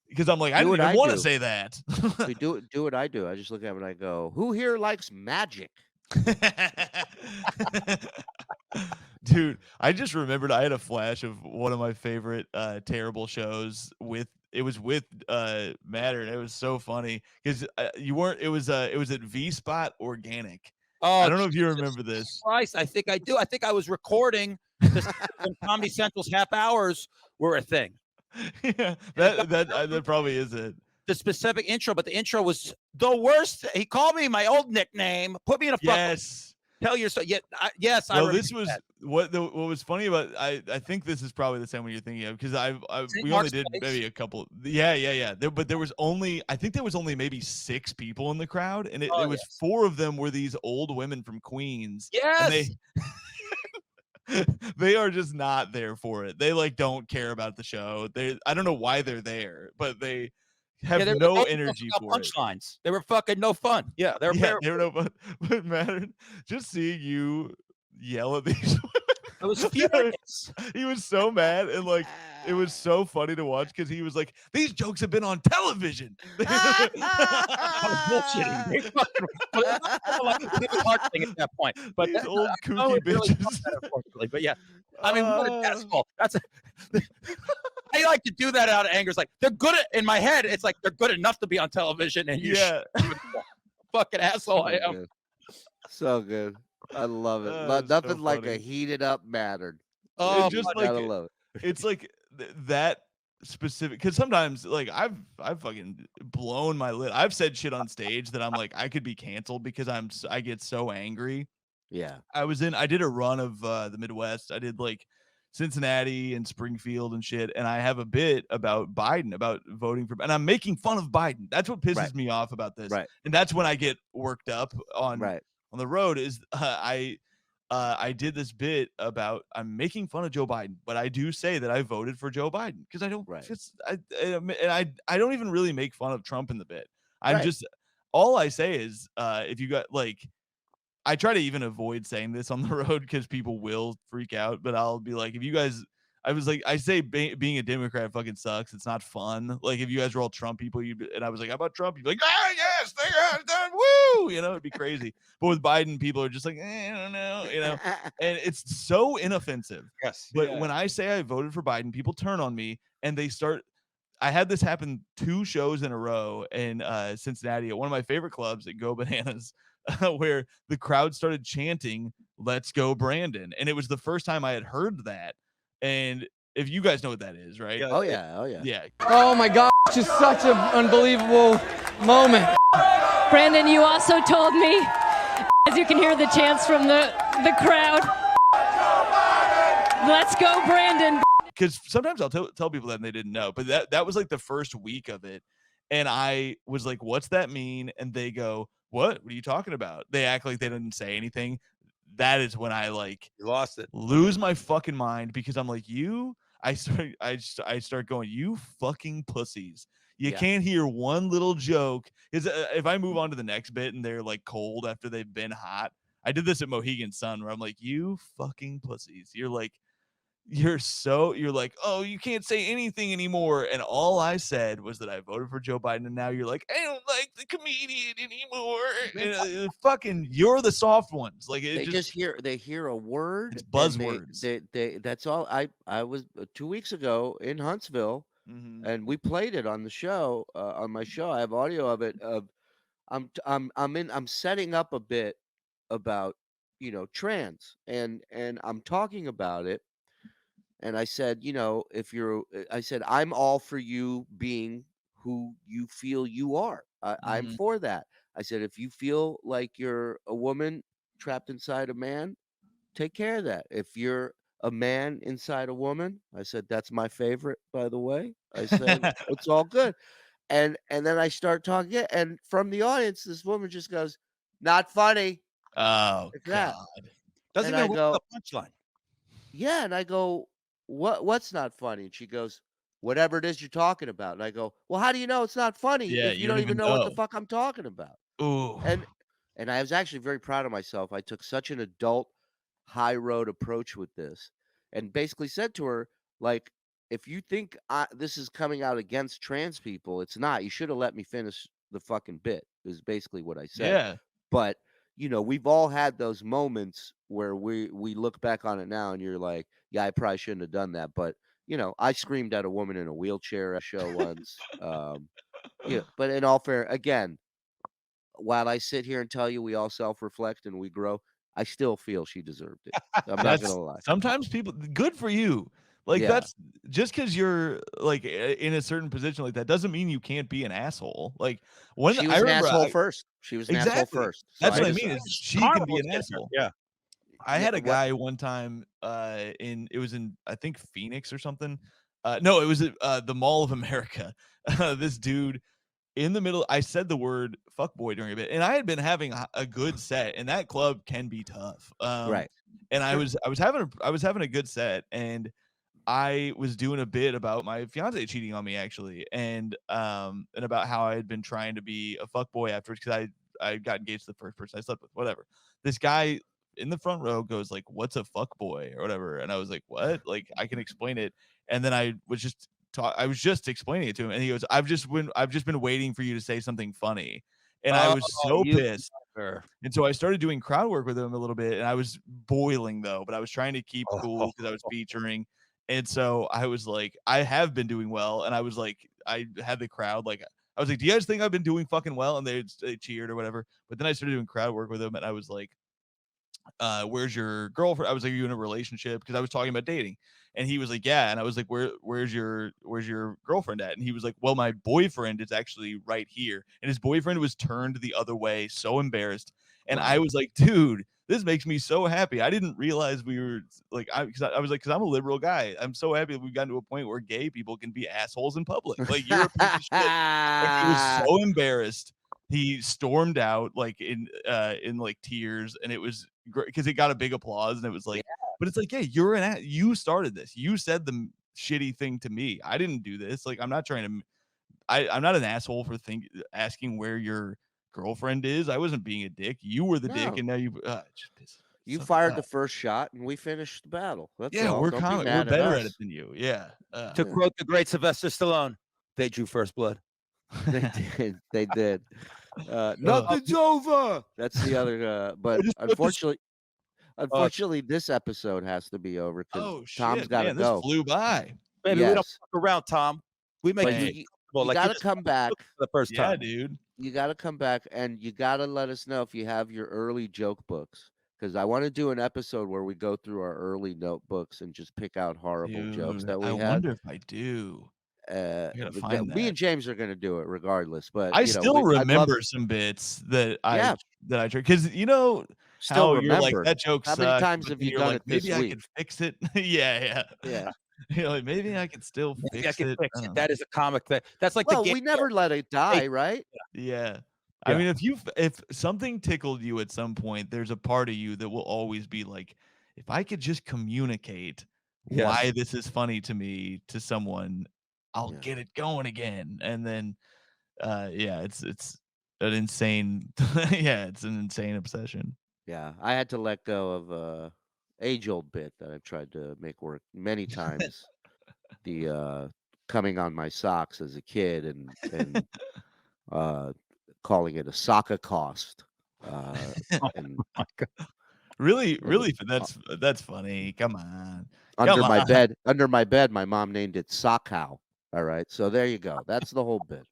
because I'm like, I Do didn't what even I want to do. say that. We do what I do. I just look at him and I go, "Who here likes magic?" Dude, I just remembered I had a flash of one of my favorite terrible shows with Matter, and it was so funny because you weren't it was at V Spot Organic. Oh, I don't know if you Jesus remember this. Christ, I think I do. I think I was recording this when Comedy Central's half hours were a thing. Yeah, that probably is it. The specific intro, but the intro was the worst. He called me my old nickname, put me in a fucking Yes. tell your story. Yeah, yes, I Well, remember this was that. what was funny about I think this is probably the same one you're thinking of because St. we only Mark's did Place. maybe a couple. Yeah. But there was only I think there was only maybe 6 people in the crowd, and it Oh, was yes. 4 of them were these old women from Queens. And Yes. They are just not there for it. They like don't care about the show. I don't know why they're there, but they have they were no both energy about for it. punchlines. They were fucking no fun. Yeah, they were Yeah, very. they were no fun. But Matt, just seeing you yell at these I was women, furious. he was so mad, and like it was so funny to watch because he was like, "These jokes have been on television." I was bullshitting. They fucking, but it was kind of like a David Hart thing at that point. But These old no, kooky it really felt bitches. that, unfortunately. But yeah, I mean, what an Uh, asshole. That's a. I like to do that out of anger. It's like they're good at, in my head. It's like they're good enough to be on television, and you yeah. fucking asshole. I So am. good. So good. I love it. It's so Nothing like a funny. heated up matter. Oh, And just buddy. Gotta like love it. it's like that specific because sometimes like I've fucking blown my lid. I've said shit on stage that I'm like I could be canceled because I get so angry. Yeah. I did a run of the Midwest. I did like Cincinnati and Springfield and shit. And I have a bit about Biden, about voting for, and I'm making fun of Biden. That's what pisses Right. me off about this. Right. And that's when I get worked up on Right. the road. Is I did this bit about I'm making fun of Joe Biden, but I do say that I voted for Joe Biden because I don't. Right. I don't even really make fun of Trump in the bit. I'm Right. just all I say is if you got like. I try to even avoid saying this on the road because people will freak out, but I'll be like, if you guys, I was like, I say being a Democrat fucking sucks. It's not fun. Like if you guys were all Trump people, and I was like, how about Trump? You'd be like, yes, they got done, woo, it'd be crazy. But with Biden, people are just like, I don't know, and it's so inoffensive. Yes. But when I say I voted for Biden, people turn on me and they start. I had this happen 2 shows in a row in Cincinnati at one of my favorite clubs at Go Bananas. Where the crowd started chanting, "Let's go, Brandon." And it was the first time I had heard that. And if you guys know what that is, right? Oh yeah. Oh yeah. Yeah. Oh my God, just such an unbelievable moment. Brandon, you also told me, as you can hear the chants from the crowd, let's go, Brandon. Because sometimes I'll tell people that and they didn't know. But that was like the first week of it. And I was like, what's that mean? And they go, what are you talking about? They act like they didn't say anything. That is when I like You lost it. lose my fucking mind because I'm like, I start going, you fucking pussies. You Yeah. can't hear one little joke. Is if I move on to the next bit and they're like cold after they've been hot. I did this at Mohegan Sun where I'm like, you fucking pussies. You're like, you're like, oh, you can't say anything anymore. And all I said was that I voted for Joe Biden. And now you're like, I don't like the comedian anymore. And, fucking, you're the soft ones. Like They just hear a word. It's and buzzwords. They that's all. I was 2 weeks ago in Huntsville, and we played it on the show. On my show, I have audio of it. I'm setting up a bit about trans, and I'm talking about it. And I said, I said, I'm all for you being who you feel you are. I'm Mhm. for that. I said, if you feel like you're a woman trapped inside a man, take care of that. If you're a man inside a woman, I said, that's my favorite, by the way. I said, it's all good. And then I start talking, and from the audience, this woman just goes, not funny. Oh, Like that. God. Doesn't And I even go, work the punchline. yeah, and I go, what's not funny? And she goes, whatever it is you're talking about. And I go, well, how do you know it's not funny Yeah, if you don't even know what the know. fuck I'm talking about? Ooh. And I was actually very proud of myself. I took such an adult high road approach with this and basically said to her, like, if you think this is coming out against trans people, it's not. You should have let me finish the fucking bit, is basically what I said. Yeah. But we've all had those moments where we look back on it now and you're like, yeah, I probably shouldn't have done that. But I screamed at a woman in a wheelchair at a show once. Yeah, but in all fair, again, while I sit here and tell you we all self-reflect and we grow, I still feel she deserved it. I'm not gonna lie. Sometimes people, good for you. Like Yeah. that's just because you're like in a certain position like that doesn't mean you can't be an asshole. Like when She I was an remember, asshole first. She was an asshole exactly. first. So That's what I just- mean. Is she Carnival can be an gets her. asshole. Yeah. I Yeah, had a what- guy one time it was in I think Phoenix or something. No, it was at the Mall of America. This dude in the middle, I said the word fuckboy during a bit, and I had been having a good set, and that club can be tough. Right. And I was having a good set, and I was doing a bit about my fiance cheating on me actually, and about how I had been trying to be a fuckboy afterwards because I got engaged to the first person I slept with. Whatever. This guy in the front row goes like, "What's a fuckboy?" or whatever, and I was like, "What?" Like I can explain it, and then I was just explaining it to him, and he goes, I've just been waiting for you to say something funny," and I was so you pissed. And so I started doing crowd work with him a little bit, and I was boiling though, but I was trying to keep cool because I was featuring. And so I was like, I have been doing well. And I was like, I had the crowd, like, I was like, do you guys think I've been doing fucking well? And they cheered or whatever. But then I started doing crowd work with him, and I was like, where's your girlfriend? I was like, are you in a relationship? Because I was talking about dating. And he was like, yeah. And I was like, where's your girlfriend at? And he was like, well, my boyfriend is actually right here. And his boyfriend was turned the other way, so embarrassed. And I was like, dude, this makes me so happy. I didn't realize we were like, I was like, because I'm a liberal guy. I'm so happy that we've gotten to a point where gay people can be assholes in public. Like, you're a piece of shit. And he was so embarrassed. He stormed out like in like tears, and it was great because it got a big applause, and it was like, but it's like, yeah, you started this. You said the shitty thing to me. I didn't do this. Like, I'm not trying to. I'm not an asshole for asking where your girlfriend is. I wasn't being a dick. You were the dick, and now you fired the first shot, and we finished the battle. That's all. We're Don't be we're mad better at at us. it than you. Yeah. To quote the great Sylvester Stallone, they drew first blood. They did. They did. Nothing's over. That's the other. But unfortunately, this episode has to be over because Tom's got to go. This flew by. Baby, we don't fuck around, Tom. We make you got to come back for the first time. Yeah, dude. You got to come back, and you got to let us know if you have your early joke books, because I want to do an episode where we go through our early notebooks and just pick out horrible jokes that we had. I wonder if I do. Me and James are going to do it regardless, but I still remember some bits that I tried, because still remember. You're like, that joke How sucks, many times have you done it this maybe I week? could fix it. yeah. You're like, maybe I could still fix it. That is a comic thing. That's like the game. We never let it die, right? Yeah. I mean, if something tickled you at some point, there's a part of you that will always be like, if I could just communicate why this is funny to me to someone, I'll get it going again. And then it's an insane it's an insane obsession. Yeah, I had to let go of a age-old bit that I've tried to make work many times. The coming on my socks as a kid and calling it a soccer cost. And really, that's funny. Come on. Under my bed, my mom named it Sock How. All right, so there you go. That's the whole bit.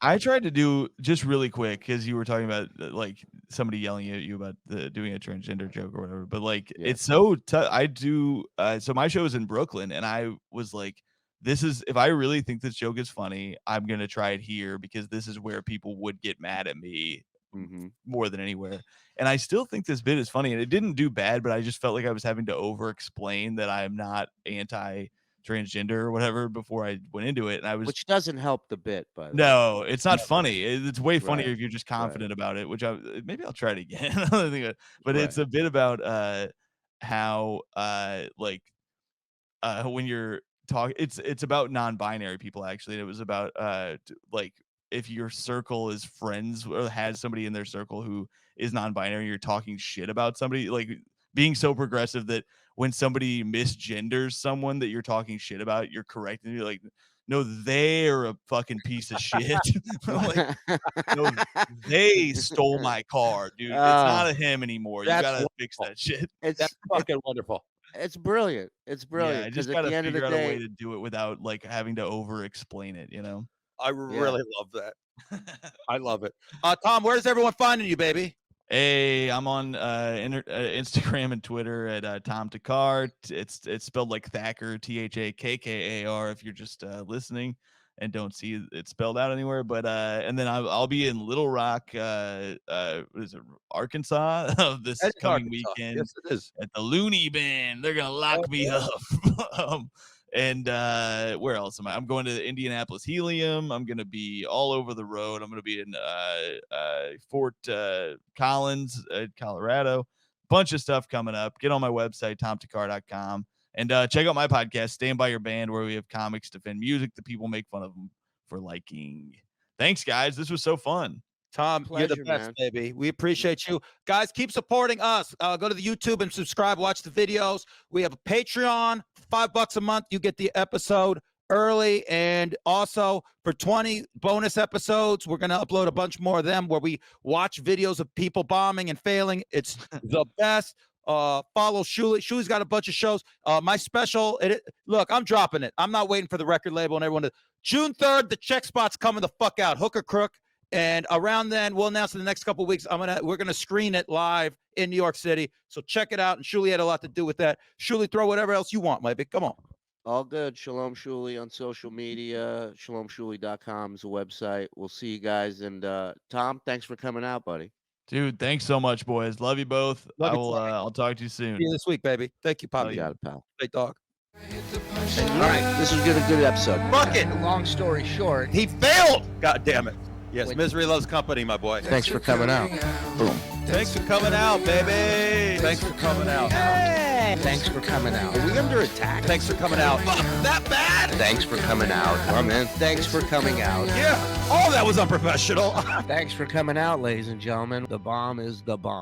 I tried to do just really quick because you were talking about like somebody yelling at you about doing a transgender joke or whatever. But like, it's so tough. I do. So my show is in Brooklyn, and I was like, this is, if I really think this joke is funny, I'm gonna try it here because this is where people would get mad at me more than anywhere. And I still think this bit is funny, and it didn't do bad, but I just felt like I was having to over explain that I'm not anti-transgender or whatever before I went into it. And which doesn't help the bit, but no, it's not funny. It's way funnier if you're just confident about it, which maybe I'll try it again. But it's a bit about how when you're talking, it's about non-binary people actually. And it was about like, if your circle is friends or has somebody in their circle who is non-binary, you're talking shit about somebody, like being so progressive that when somebody misgenders someone that you're talking shit about, you're correcting. You're like, no, they're a fucking piece of shit. Like, no, they stole my car, dude. It's not a him anymore. You gotta fix that shit. That's fucking wonderful. It's brilliant. It's brilliant. Yeah, I just gotta figure out a way to do it without like having to over explain it, I really love that. I love it. Tom, where's everyone finding you, baby? Hey, I'm on Instagram and Twitter at Tom Thakkar. It's spelled like Thakkar, Thakkar. If you're just listening and don't see it spelled out anywhere, but and then I'll be in Little Rock, what is it, Arkansas, this coming weekend. Yes, it is. At the Looney Bin. They're gonna lock me up. And where else am I? I'm going to Indianapolis Helium. I'm going to be all over the road. I'm going to be in Fort Collins, Colorado. Bunch of stuff coming up. Get on my website, tomthakkar.com. And check out my podcast, Stand By Your Band, where we have comics defend music that people make fun of them for liking. Thanks, guys. This was so fun. Tom, you're the Pleasure, best, man. baby. We appreciate you. Guys, keep supporting us. Go to the YouTube and subscribe. Watch the videos. We have a Patreon. $5 a month. You get the episode early. And also for 20 bonus episodes, we're going to upload a bunch more of them where we watch videos of people bombing and failing. It's the best. Follow Shuli. Shuli's got a bunch of shows. My special, look, I'm dropping it. I'm not waiting for the record label and everyone to. June 3rd, the check spot's coming the fuck out. Hook or crook. And around then, we'll announce in the next couple of weeks. We're gonna screen it live in New York City. So check it out. And Shuli had a lot to do with that. Shuli, throw whatever else you want, maybe. Come on. All good. Shalom Shuli on social media. ShalomShuli.com is a website. We'll see you guys. And Tom, thanks for coming out, buddy. Dude, thanks so much, boys. Love you both. Love you, I'll talk to you soon. See you this week, baby. Thank you, Poppy. You got it, pal. Great dog. All right, this was a good episode. Fuck it. Long story short, He failed. God damn it. Yes, misery loves company, my boy. Thanks for coming out. Boom. Thanks for coming out, baby. Thanks for coming out. hey, thanks for coming out. Are we under attack? Thanks for coming out. Fuck, that bad? Thanks for coming out. I'm in. Thanks for coming out. Yeah. All that was unprofessional. Thanks for coming out, ladies and gentlemen. The bomb is the bomb.